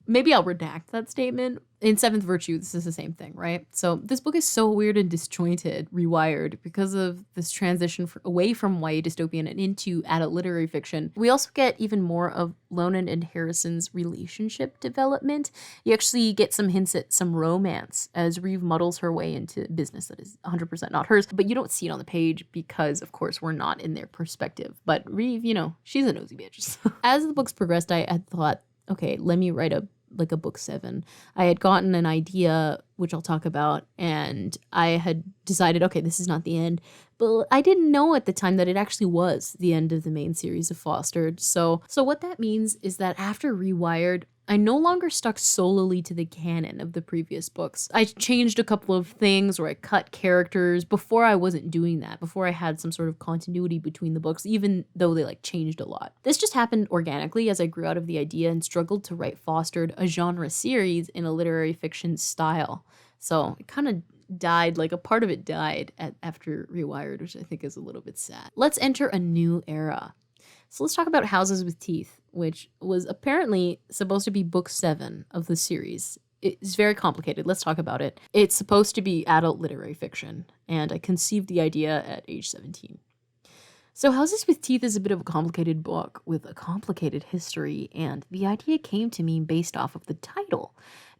maybe I'll redact that statement In Seventh Virtue, this is the same thing, right? So this book is so weird and disjointed, Rewired, because of this transition away from YA dystopian and into adult literary fiction. We also get even more of Lonan and Harrison's relationship development. You actually get some hints at some romance as Reeve muddles her way into business that is 100% not hers, but you don't see it on the page because, of course, we're not in their perspective. But Reeve, you know, she's a nosy bitch. As the books progressed, I had thought, okay, let me write a book 7. I had gotten an idea, which I'll talk about, and I had decided, okay, this is not the end. But I didn't know at the time that it actually was the end of the main series of Fostered. So what that means is that after Rewired, I no longer stuck solely to the canon of the previous books. I changed a couple of things, or I cut characters. Before I wasn't doing that. Before I had some sort of continuity between the books, even though they changed a lot. This just happened organically as I grew out of the idea and struggled to write Fostered, a genre series in a literary fiction style. So it kind of died, a part of it died after Rewired, which I think is a little bit sad. Let's enter a new era. So let's talk about Houses with Teeth, which was apparently supposed to be book 7 of the series. It's very complicated. Let's talk about it. It's supposed to be adult literary fiction, and I conceived the idea at age 17. So Houses with Teeth is a bit of a complicated book with a complicated history, and the idea came to me based off of the title.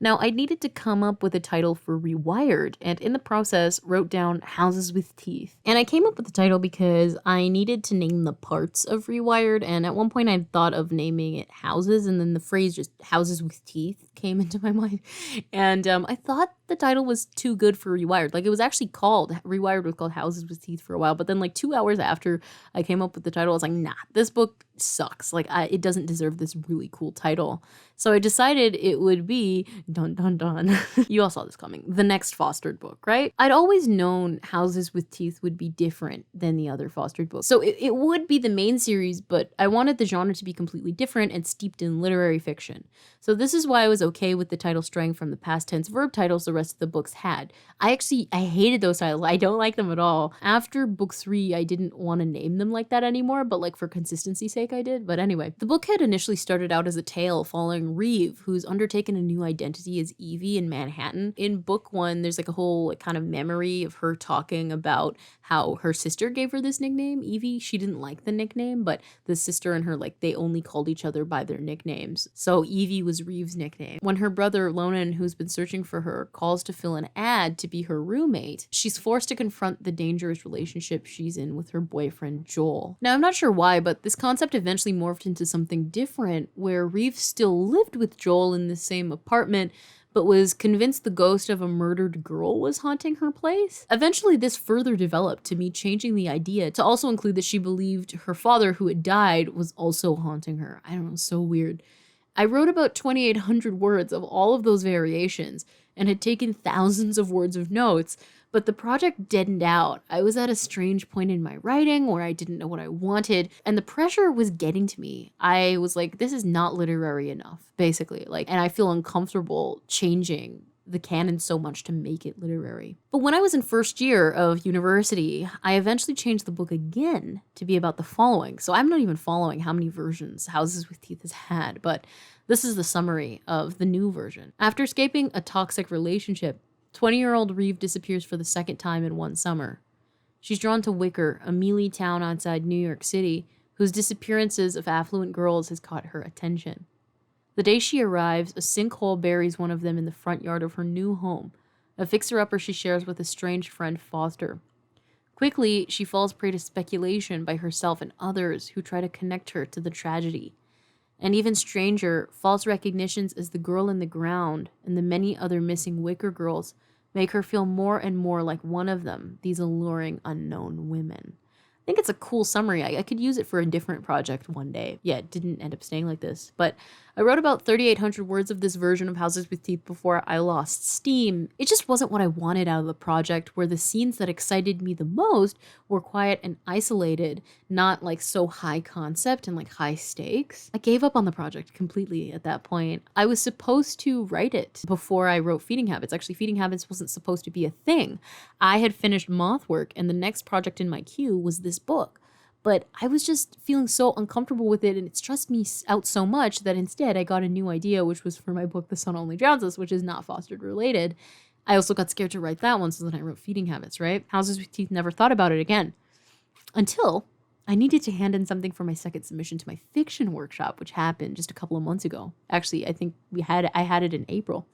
Now, I needed to come up with a title for Rewired, and in the process, wrote down Houses with Teeth. And I came up with the title because I needed to name the parts of Rewired, and at one point I thought of naming it Houses, and then the phrase just Houses with Teeth came into my mind. And I thought the title was too good for Rewired. It was actually Rewired was called Houses with Teeth for a while, but then 2 hours after I came up with the title, I was like, nah, this book sucks. It doesn't deserve this really cool title. So I decided it would be, dun dun dun, you all saw this coming, the next Fostered book, right? I'd always known Houses with Teeth would be different than the other Fostered books. So it would be the main series, but I wanted the genre to be completely different and steeped in literary fiction. So this is why I was okay with the title straying from the past tense verb titles the rest of the books had. I hated those titles. I don't like them at all. After book 3, I didn't want to name them like that anymore, but for consistency's sake, I did. But anyway, the book had initially started out as a tale following Reeve, who's undertaken a new identity as Evie in Manhattan. In book 1, there's a whole kind of memory of her talking about how her sister gave her this nickname, Evie. She didn't like the nickname, but the sister and her, they only called each other by their nicknames. So Evie was Reeve's nickname. When her brother, Lonan, who's been searching for her, calls to fill an ad to be her roommate, she's forced to confront the dangerous relationship she's in with her boyfriend, Joel. Now, I'm not sure why, but this concept eventually morphed into something different, where Reeve still lived with Joel in the same apartment, but was convinced the ghost of a murdered girl was haunting her place. Eventually, this further developed to me changing the idea to also include that she believed her father, who had died, was also haunting her. I don't know, so weird. I wrote about 2,800 words of all of those variations and had taken thousands of words of notes, but the project deadened out. I was at a strange point in my writing where I didn't know what I wanted, and the pressure was getting to me. I was like, this is not literary enough, basically. And I feel uncomfortable changing the canon so much to make it literary. But when I was in first year of university, I eventually changed the book again to be about the following. So I'm not even following how many versions Houses with Teeth has had, but this is the summary of the new version. After escaping a toxic relationship, 20-year-old Reeve disappears for the second time in one summer. She's drawn to Wicker, a mealy town outside New York City, whose disappearances of affluent girls has caught her attention. The day she arrives, a sinkhole buries one of them in the front yard of her new home, a fixer-upper she shares with a estranged friend, Foster. Quickly, she falls prey to speculation by herself and others who try to connect her to the tragedy. And even stranger, false recognitions as the girl in the ground and the many other missing Wicker girls make her feel more and more like one of them, these alluring unknown women. I think it's a cool summary. I could use it for a different project one day. Yeah, it didn't end up staying like this. But I wrote about 3,800 words of this version of Houses with Teeth before I lost steam. It just wasn't what I wanted out of the project, where the scenes that excited me the most were quiet and isolated, not so high concept and high stakes. I gave up on the project completely at that point. I was supposed to write it before I wrote Feeding Habits. Actually, Feeding Habits wasn't supposed to be a thing. I had finished Moth work, and the next project in my queue was this book. But I was just feeling so uncomfortable with it, and it stressed me out so much that instead I got a new idea, which was for my book, The Sun Only Drowns Us, which is not fostered related. I also got scared to write that one, so then I wrote Feeding Habits, right? Houses with Teeth, never thought about it again. Until I needed to hand in something for my second submission to my fiction workshop, which happened just a couple of months ago. Actually, I think I had it in April.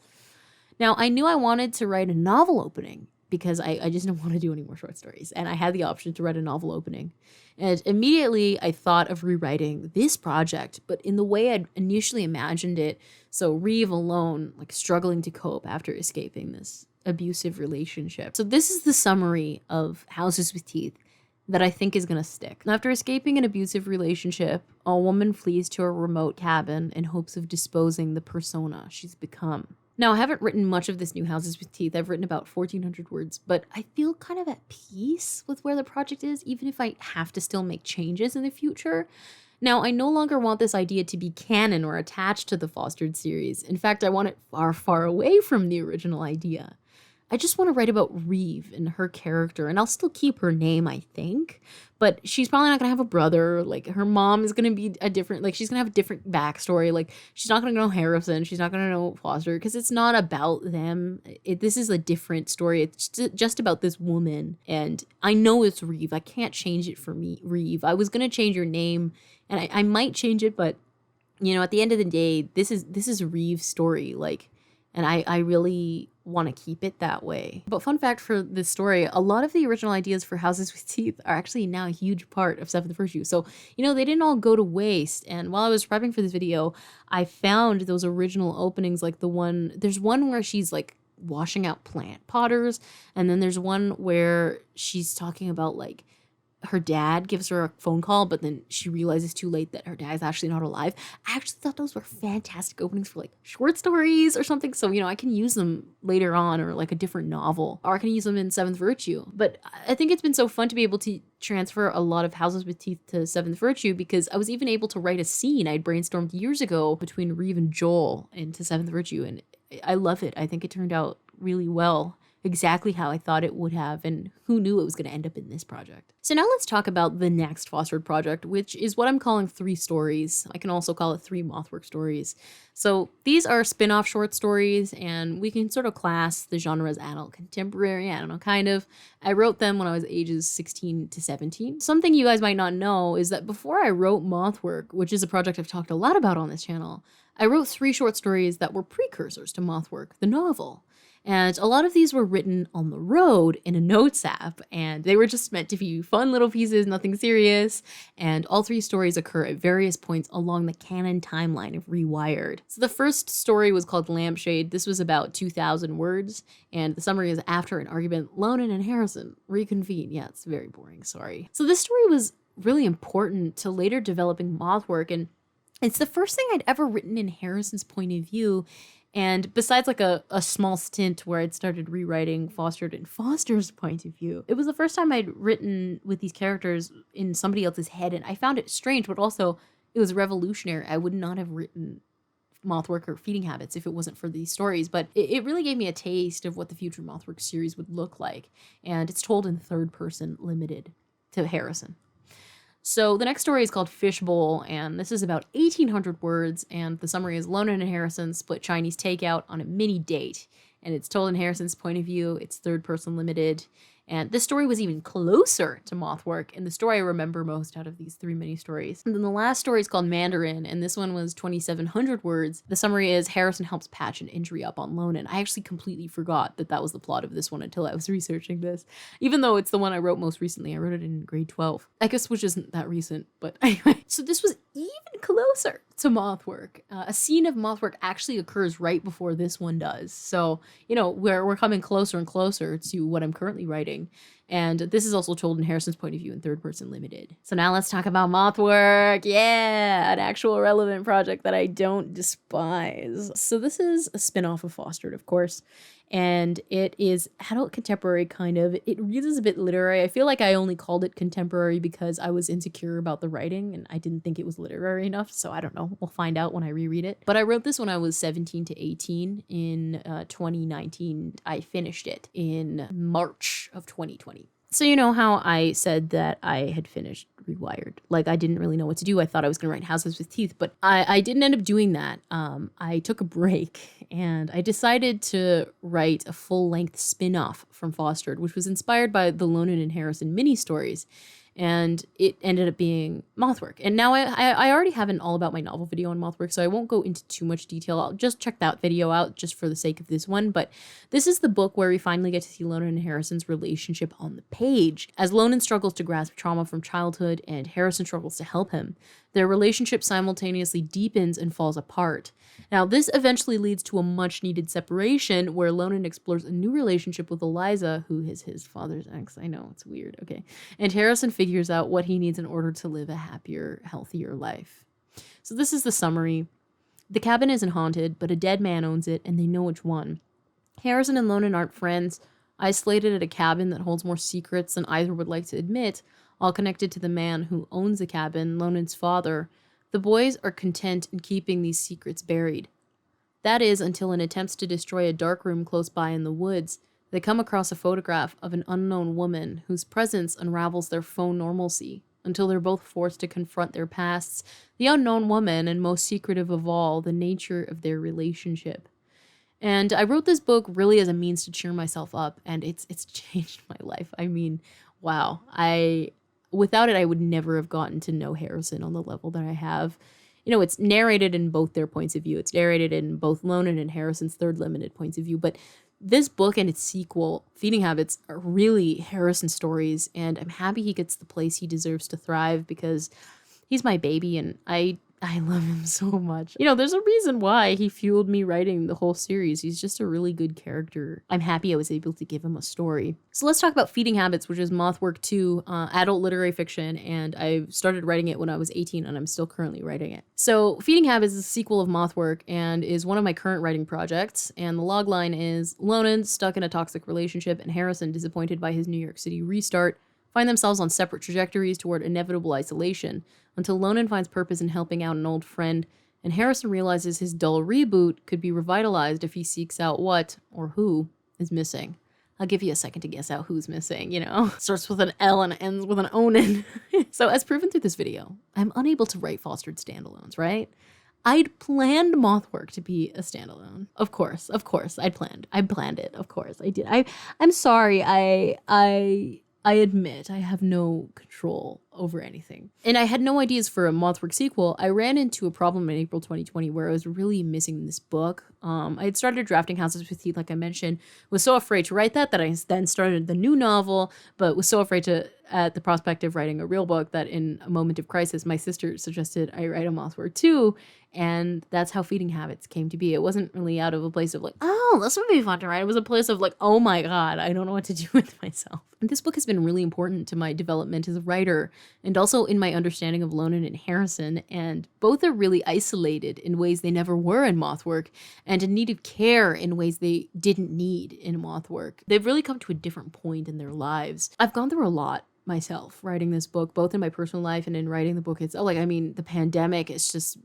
Now, I knew I wanted to write a novel opening because I just didn't want to do any more short stories. And I had the option to write a novel opening. And immediately I thought of rewriting this project, but in the way I'd initially imagined it. So Reeve alone, like struggling to cope after escaping this abusive relationship. So this is the summary of Houses with Teeth that I think is going to stick. After escaping an abusive relationship, a woman flees to a remote cabin in hopes of disposing the persona she's become. Now, I haven't written much of this new Houses with Teeth. I've written about 1,400 words, but I feel kind of at peace with where the project is, even if I have to still make changes in the future. Now, I no longer want this idea to be canon or attached to the Fostered series. In fact, I want it far, far away from the original idea. I just want to write about Reeve and her character, and I'll still keep her name, I think, but she's probably not going to have a brother. Like, her mom is going to be she's going to have a different backstory. Like, she's not going to know Harrison. She's not going to know Foster, because it's not about them. This is a different story. It's just about this woman, and I know it's Reeve. I can't change it for me, Reeve. I was going to change your name, and I might change it, but, you know, at the end of the day, this is Reeve's story, like, and I really want to keep it that way. But fun fact for this story, a lot of the original ideas for Houses with Teeth are actually now a huge part of Seventh Virtue. So, you know, they didn't all go to waste. And while I was prepping for this video, I found those original openings, like there's one where she's like washing out plant potters. And then there's one where she's talking about like her dad gives her a phone call, but then she realizes too late that her dad's actually not alive. I actually thought those were fantastic openings for like short stories or something. So, you know, I can use them later on, or like a different novel, or I can use them in Seventh Virtue. But I think it's been so fun to be able to transfer a lot of Houses with Teeth to Seventh Virtue, because I was even able to write a scene I'd brainstormed years ago between Reeve and Joel into Seventh Virtue. And I love it. I think it turned out really well. Exactly how I thought it would have, and who knew it was going to end up in this project. So now let's talk about the next fostered project, which is what I'm calling 3 stories. I can also call it 3 Mothwork stories. So these are spin-off short stories, and we can sort of class the genre as adult contemporary. I don't know, kind of. I wrote them when I was ages 16 to 17. Something you guys might not know is that before I wrote Mothwork, which is a project I've talked a lot about on this channel, I wrote 3 short stories that were precursors to Mothwork, the novel. And a lot of these were written on the road in a notes app, and they were just meant to be fun little pieces, nothing serious. And all 3 stories occur at various points along the canon timeline of Rewired. So the first story was called Lampshade. This was about 2,000 words, and the summary is after an argument, Lonan and Harrison reconvene. Yeah, it's very boring, sorry. So this story was really important to later developing Mothwork, and it's the first thing I'd ever written in Harrison's point of view. And besides like a small stint where I'd started rewriting Fostered in Foster's point of view, it was the first time I'd written with these characters in somebody else's head. And I found it strange, but also it was revolutionary. I would not have written Mothwork or Feeding Habits if it wasn't for these stories. But it really gave me a taste of what the future Mothwork series would look like. And it's told in 3rd person limited to Harrison. So the next story is called Fishbowl, and this is about 1,800 words, and the summary is Lonan and Harrison split Chinese takeout on a mini date, and it's told in Harrison's point of view. It's 3rd person limited, and this story was even closer to Mothwork, and the story I remember most out of these 3 mini stories. And then the last story is called Mandarin, and this one was 2,700 words. The summary is Harrison helps patch an injury up on Lonan. I actually completely forgot that that was the plot of this one until I was researching this, even though it's the one I wrote most recently. I wrote it in grade 12. I guess, which isn't that recent, but anyway. So this was even closer to Mothwork. A scene of Mothwork actually occurs right before this one does. So, you know, we're coming closer and closer to what I'm currently writing. And this is also told in Harrison's point of view in 3rd person limited. So now let's talk about Mothwork. Yeah, an actual relevant project that I don't despise. So this is a spin-off of Fostered, of course. And it is adult contemporary, kind of. It reads a bit literary. I feel like I only called it contemporary because I was insecure about the writing and I didn't think it was literary enough. So I don't know. We'll find out when I reread it. But I wrote this when I was 17 to 18 in 2019. I finished it in March of 2020. So you know how I said that I had finished Rewired? Like, I didn't really know what to do. I thought I was going to write Houses with Teeth, but I didn't end up doing that. I took a break and I decided to write a full-length spin-off from Fostered, which was inspired by the Lonan and Harrison mini-stories. And it ended up being Mothwork. And now I already have an all about my novel video on Mothwork, so I won't go into too much detail. I'll just check that video out just for the sake of this one. But this is the book where we finally get to see Lonan and Harrison's relationship on the page. As Lonan struggles to grasp trauma from childhood and Harrison struggles to help him, their relationship simultaneously deepens and falls apart. Now, this eventually leads to a much-needed separation where Lonan explores a new relationship with Eliza, who is his father's ex. I know, it's weird. Okay. And Harrison figures out what he needs in order to live a happier, healthier life. So this is the summary. The cabin isn't haunted, but a dead man owns it, and they know which one. Harrison and Lonan aren't friends, isolated at a cabin that holds more secrets than either would like to admit, all connected to the man who owns the cabin, Lonan's father. The boys are content in keeping these secrets buried. That is, until in attempts to destroy a dark room close by in the woods, they come across a photograph of an unknown woman whose presence unravels their faux normalcy, until they're both forced to confront their pasts, the unknown woman, and most secretive of all, the nature of their relationship. And I wrote this book really as a means to cheer myself up, and it's changed my life. I mean, wow. Without it, I would never have gotten to know Harrison on the level that I have. You know, it's narrated in both their points of view. It's narrated in both Lonan and Harrison's third limited points of view. But this book and its sequel, Feeding Habits, are really Harrison stories. And I'm happy he gets the place he deserves to thrive because he's my baby and I love him so much. You know, there's a reason why he fueled me writing the whole series. He's just a really good character. I'm happy I was able to give him a story. So let's talk about Feeding Habits, which is Mothwork 2, adult literary fiction, and I started writing it when I was 18, and I'm still currently writing it. So Feeding Habits is a sequel of Mothwork and is one of my current writing projects, and the logline is Lonan, stuck in a toxic relationship, and Harrison, disappointed by his New York City restart, find themselves on separate trajectories toward inevitable isolation, until Lonan finds purpose in helping out an old friend, and Harrison realizes his dull reboot could be revitalized if he seeks out what, or who, is missing. I'll give you a second to guess out who's missing, you know? Starts with an L and ends with an Onan. So as proven through this video, I'm unable to write Fostered standalones, right? I'd planned Mothwork to be a standalone. Of course, I planned it, of course, I did. I'm sorry, I admit I have no control over anything. And I had no ideas for a Mothwork sequel. I ran into a problem in April 2020 where I was really missing this book. I had started drafting Houses with Teeth, like I mentioned, was so afraid to write that I then started the new novel, but was so afraid at the prospect of writing a real book that in a moment of crisis, my sister suggested I write a Mothwork 2, and that's how Feeding Habits came to be. It wasn't really out of a place of like, oh, this would be fun to write. It was a place of like, oh my God, I don't know what to do with myself. And this book has been really important to my development as a writer and also in my understanding of Lonan and Harrison, and both are really isolated in ways they never were in Mothwork and in need of care in ways they didn't need in Mothwork. They've really come to a different point in their lives. I've gone through a lot myself writing this book, both in my personal life and in writing the book itself. Like, I mean, the pandemic, it's just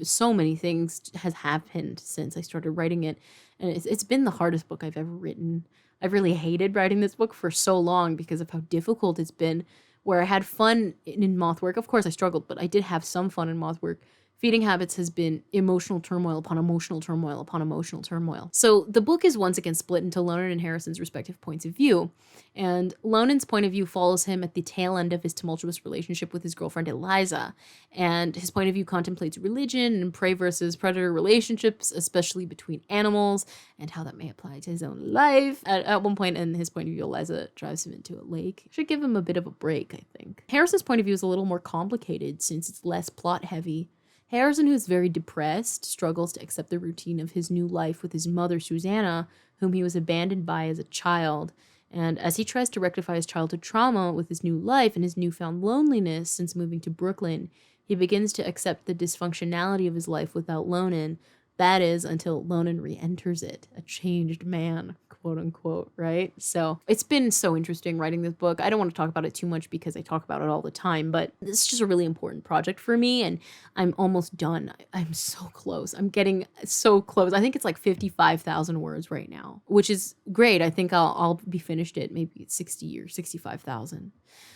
so many things has happened since I started writing it. And it's been the hardest book I've ever written. I've really hated writing this book for so long because of how difficult it's been. Where I had fun in Mothwork, of course I struggled, but I did have some fun in Mothwork. Feeding Habits has been emotional turmoil upon emotional turmoil upon emotional turmoil. So the book is once again split into Lonan and Harrison's respective points of view. And Lonan's point of view follows him at the tail end of his tumultuous relationship with his girlfriend Eliza. And his point of view contemplates religion and prey versus predator relationships, especially between animals, and how that may apply to his own life. At one point in his point of view, Eliza drives him into a lake. Should give him a bit of a break, I think. Harrison's point of view is a little more complicated since it's less plot heavy. Harrison, who's very depressed, struggles to accept the routine of his new life with his mother, Susanna, whom he was abandoned by as a child. And as he tries to rectify his childhood trauma with his new life and his newfound loneliness since moving to Brooklyn, he begins to accept the dysfunctionality of his life without Lonan, That is until Lonan re-enters it, a changed man, quote unquote, right? So it's been so interesting writing this book. I don't want to talk about it too much because I talk about it all the time, but this is just a really important project for me, and I'm almost done. I'm so close. I'm getting so close. I think it's like 55,000 words right now, which is great. I think I'll be finished at maybe 60 or 65,000.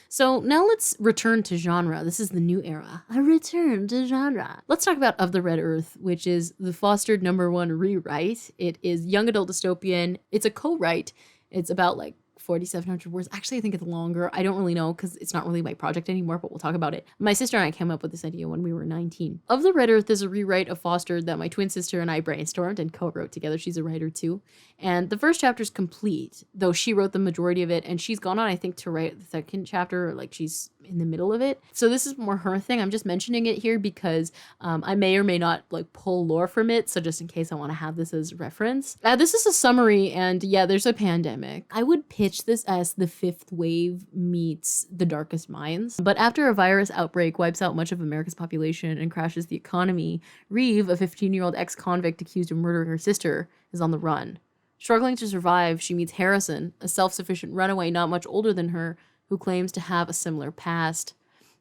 So now let's return to genre. This is the new era. A return to genre. Let's talk about Of the Red Earth, which is the Fostered #1 rewrite. It is young adult dystopian. It's a co-write. It's about like 4,700 words. Actually, I think it's longer. I don't really know because it's not really my project anymore, but we'll talk about it. My sister and I came up with this idea when we were 19. Of the Red Earth is a rewrite of Fostered that my twin sister and I brainstormed and co-wrote together. She's a writer too. And the first chapter is complete, though she wrote the majority of it, and she's gone on, I think, to write the second chapter, like she's in the middle of it. So this is more her thing. I'm just mentioning it here because I may or may not like pull lore from it. So just in case, I want to have this as reference. This is a summary, and yeah, there's a pandemic. I would pitch this as the fifth wave meets the darkest minds. But after a virus outbreak wipes out much of America's population and crashes the economy, Reeve, a 15-year-old ex-convict accused of murdering her sister, is on the run. Struggling to survive, she meets Harrison, a self-sufficient runaway not much older than her, who claims to have a similar past.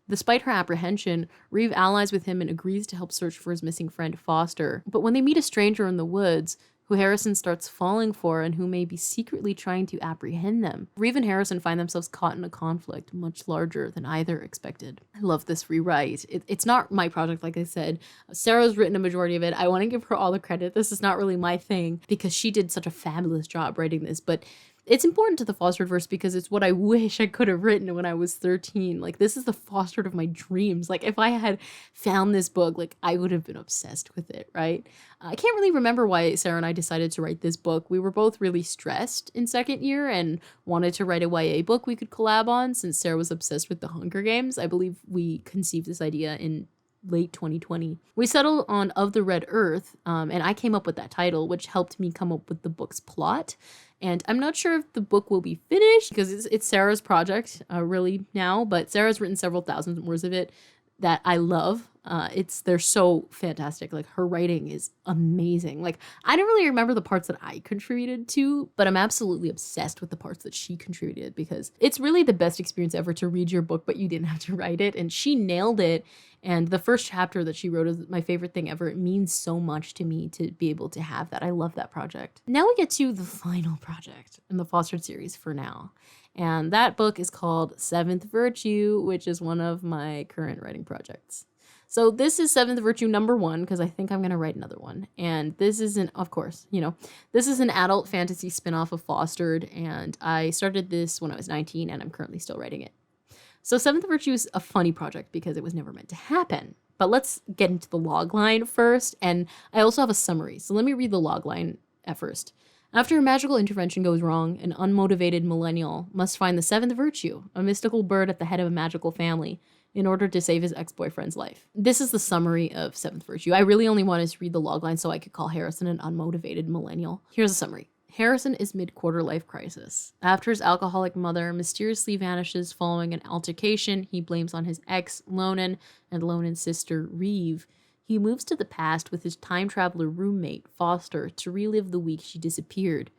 Despite her apprehension, Reeve allies with him and agrees to help search for his missing friend Foster. But when they meet a stranger in the woods, who Harrison starts falling for and who may be secretly trying to apprehend them, Reeve and Harrison find themselves caught in a conflict much larger than either expected. I love this rewrite. It's not my project, like I said. Sarah's written a majority of it. I want to give her all the credit. This is not really my thing because she did such a fabulous job writing this, but it's important to the Fostered verse because it's what I wish I could have written when I was 13. Like, this is the Fostered of my dreams. Like, if I had found this book, like, I would have been obsessed with it, right? I can't really remember why Sarah and I decided to write this book. We were both really stressed in second year and wanted to write a YA book we could collab on since Sarah was obsessed with the Hunger Games. I believe we conceived this idea in late 2020. We settled on Of the Red Earth, and I came up with that title, which helped me come up with the book's plot. And I'm not sure if the book will be finished because it's Sarah's project really now, but Sarah's written several thousand words of it that I love. They're so fantastic. Like, her writing is amazing. Like, I don't really remember the parts that I contributed to, but I'm absolutely obsessed with the parts that she contributed because it's really the best experience ever to read your book, but you didn't have to write it. And she nailed it. And the first chapter that she wrote is my favorite thing ever. It means so much to me to be able to have that. I love that project. Now we get to the final project in the Fostered series for now. And that book is called Seventh Virtue, which is one of my current writing projects. So this is Seventh Virtue #1 because I think I'm going to write another one. And this is of course, this is an adult fantasy spinoff of Fostered. And I started this when I was 19 and I'm currently still writing it. So Seventh Virtue is a funny project because it was never meant to happen. But let's get into the logline first. And I also have a summary. So let me read the logline at first. After a magical intervention goes wrong, an unmotivated millennial must find the seventh virtue, a mystical bird at the head of a magical family, in order to save his ex-boyfriend's life. This is the summary of Seventh Virtue. I really only wanted to read the logline so I could call Harrison an unmotivated millennial. Here's a summary. Harrison is mid-quarter life crisis. After his alcoholic mother mysteriously vanishes following an altercation he blames on his ex, Lonan, and Lonan's sister, Reeve, he moves to the past with his time traveler roommate, Foster, to relive the week she disappeared.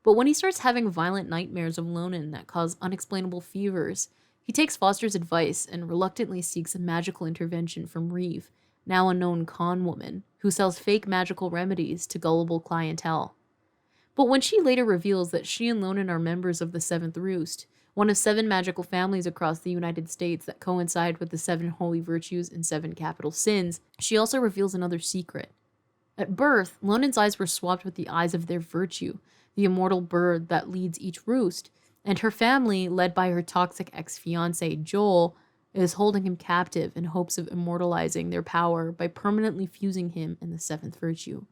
But when he starts having violent nightmares of Lonan that cause unexplainable fevers, he takes Foster's advice and reluctantly seeks a magical intervention from Reeve, now a known con woman, who sells fake magical remedies to gullible clientele. But when she later reveals that she and Lonan are members of the Seventh Roost, one of 7 magical families across the United States that coincide with the 7 holy virtues and 7 capital sins, she also reveals another secret. At birth, Lonan's eyes were swapped with the eyes of their virtue, the immortal bird that leads each roost, and her family, led by her toxic ex-fiancé, Joel, is holding him captive in hopes of immortalizing their power by permanently fusing him in the 7th virtue.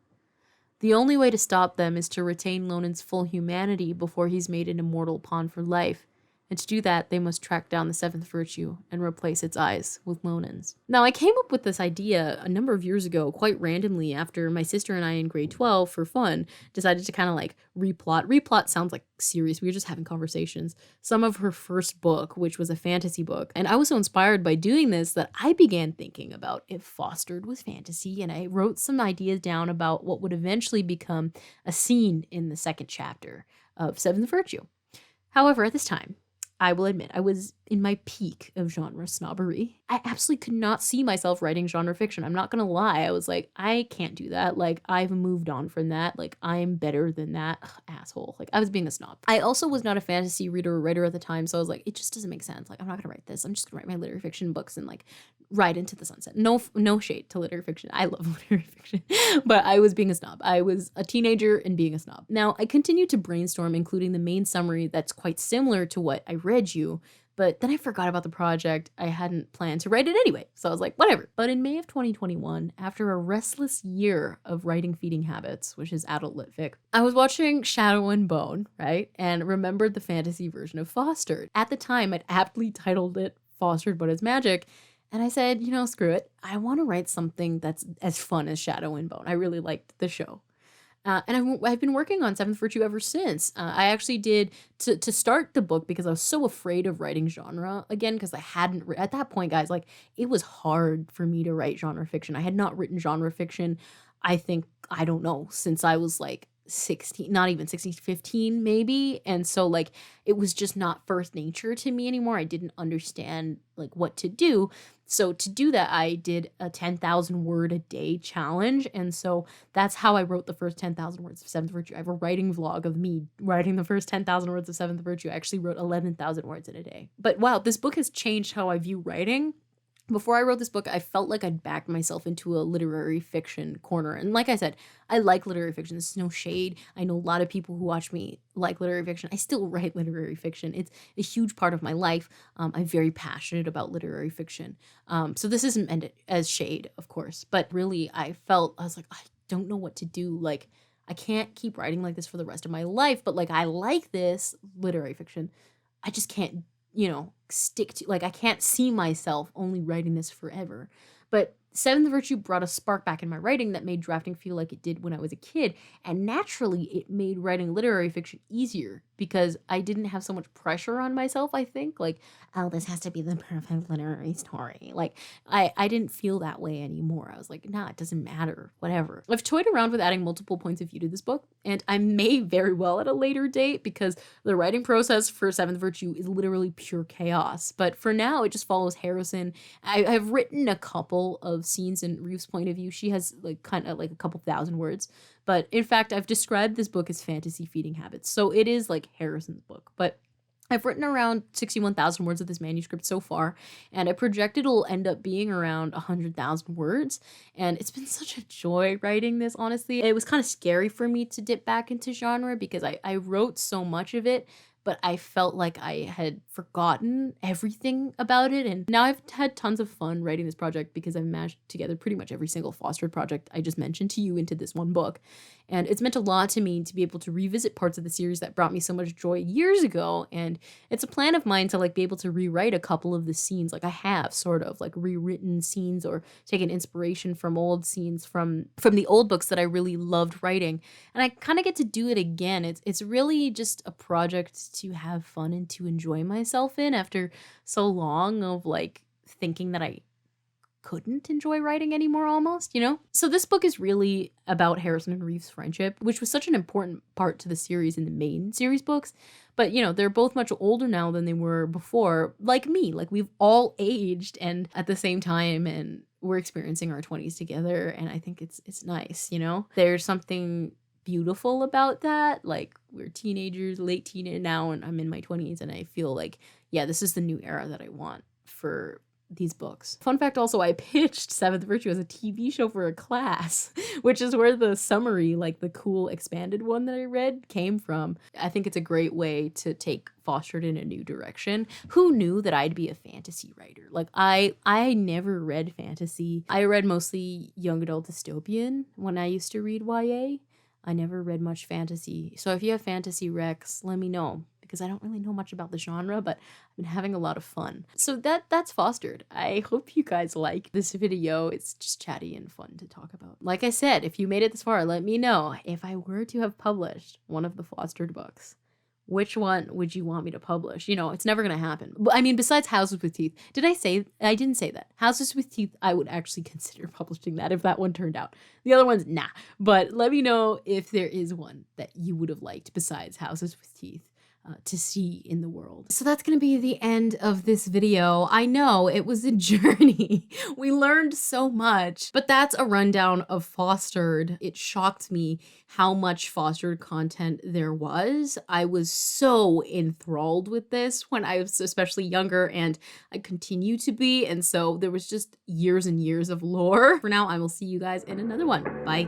The only way to stop them is to retain Lonan's full humanity before he's made an immortal pawn for life, And to do that, they must track down the seventh virtue and replace its eyes with Lonan's. Now, I came up with this idea a number of years ago, quite randomly, after my sister and I in grade 12, for fun, decided to kind of like replot. Replot sounds like serious. We were just having conversations. Some of her first book, which was a fantasy book. And I was so inspired by doing this that I began thinking about if Fostered was fantasy, and I wrote some ideas down about what would eventually become a scene in the second chapter of Seventh Virtue. However, at this time, I will admit, I was in my peak of genre snobbery. I absolutely could not see myself writing genre fiction. I'm not gonna lie. I was like, I can't do that. Like, I've moved on from that. Like, I'm better than that. Ugh, asshole. Like, I was being a snob. I also was not a fantasy reader or writer at the time, so I was like, it just doesn't make sense. Like, I'm not gonna write this. I'm just gonna write my literary fiction books and like ride into the sunset. No shade to literary fiction. I love literary fiction. But I was being a snob. I was a teenager and being a snob. Now, I continued to brainstorm, including the main summary that's quite similar to what I read you, but then I forgot about the project. I hadn't planned to write it anyway, so I was like, whatever. But in May of 2021, after a restless year of writing Feeding Habits, which is adult lit fic, I was watching Shadow and Bone, right? And remembered the fantasy version of Fostered. At the time, I'd aptly titled it Fostered But It's Magic, and I said, you know, screw it. I want to write something that's as fun as Shadow and Bone. I really liked the show. And I've been working on Seventh Virtue ever since. I actually did, to start the book, because I was so afraid of writing genre again, because I hadn't, at that point, guys, like, it was hard for me to write genre fiction. I had not written genre fiction, I think, I don't know, since I was like 16, not even 16, 15 maybe. And so like, it was just not first nature to me anymore. I didn't understand like what to do. So to do that, I did a 10,000 word a day challenge. And so that's how I wrote the first 10,000 words of Seventh Virtue. I have a writing vlog of me writing the first 10,000 words of Seventh Virtue. I actually wrote 11,000 words in a day. But wow, this book has changed how I view writing. Before I wrote this book, I felt like I'd backed myself into a literary fiction corner. And like I said, I like literary fiction. This is no shade. I know a lot of people who watch me like literary fiction. I still write literary fiction. It's a huge part of my life. I'm very passionate about literary fiction. So this isn't meant as shade, of course. But really, I was like, I don't know what to do. Like, I can't keep writing like this for the rest of my life. But like, I like this literary fiction. I just can't, stick to, like, I can't see myself only writing this forever. But Seventh Virtue brought a spark back in my writing that made drafting feel like it did when I was a kid. And naturally, it made writing literary fiction easier because I didn't have so much pressure on myself, I think. Like, oh, this has to be the perfect literary story. Like, I didn't feel that way anymore. I was like, nah, it doesn't matter, whatever. I've toyed around with adding multiple points of view to this book, and I may very well at a later date because the writing process for Seventh Virtue is literally pure chaos. But for now, it just follows Harrison. I've written a couple of scenes in Reeve's point of view. She has like kind of like a couple thousand words. But in fact, I've described this book as fantasy Feeding Habits. So it is like Harrison's book. But I've written around 61,000 words of this manuscript so far, and I project it'll end up being around 100,000 words. And it's been such a joy writing this, honestly. It was kind of scary for me to dip back into genre because I wrote so much of it, but I felt like I had forgotten everything about it. And now I've had tons of fun writing this project because I've mashed together pretty much every single Fostered project I just mentioned to you into this one book. And it's meant a lot to me to be able to revisit parts of the series that brought me so much joy years ago. And it's a plan of mine to like be able to rewrite a couple of the scenes. Like I have sort of like rewritten scenes or taken inspiration from old scenes from the old books that I really loved writing. And I kind of get to do it again. It's really just a project to have fun and to enjoy myself in after so long of like thinking that I couldn't enjoy writing anymore almost, So this book is really about Harrison and Reeve's friendship, which was such an important part to the series in the main series books. But, they're both much older now than they were before, like me. Like we've all aged and at the same time, and we're experiencing our 20s together. And I think it's nice, There's something beautiful about that. Like we're teenagers, late teenager now, and I'm in my 20s, and I feel like, yeah, this is the new era that I want for these books. Fun fact also, I pitched Seventh Virtue as a TV show for a class, which is where the summary, like the cool expanded one that I read, came from. I think it's a great way to take Fostered in a new direction. Who knew that I'd be a fantasy writer? Like I never read fantasy. I read mostly young adult dystopian when I used to read YA. I never read much fantasy. So if you have fantasy recs, let me know, because because I don't really know much about the genre, but I've been having a lot of fun. So that's Fostered. I hope you guys like this video. It's just chatty and fun to talk about. Like I said, if you made it this far, let me know if I were to have published one of the Fostered books. Which one would you want me to publish? You know, it's never going to happen. But I mean, besides Houses with Teeth, I didn't say that. Houses with Teeth, I would actually consider publishing that if that one turned out. The other ones, nah. But let me know if there is one that you would have liked besides Houses with Teeth to see in the world. So that's going to be the end of this video. I know it was a journey. We learned so much, but that's a rundown of Fostered. It shocked me how much Fostered content there was. I was so enthralled with this when I was especially younger, and I continue to be. And so there was just years and years of lore. For now, I will see you guys in another one. Bye.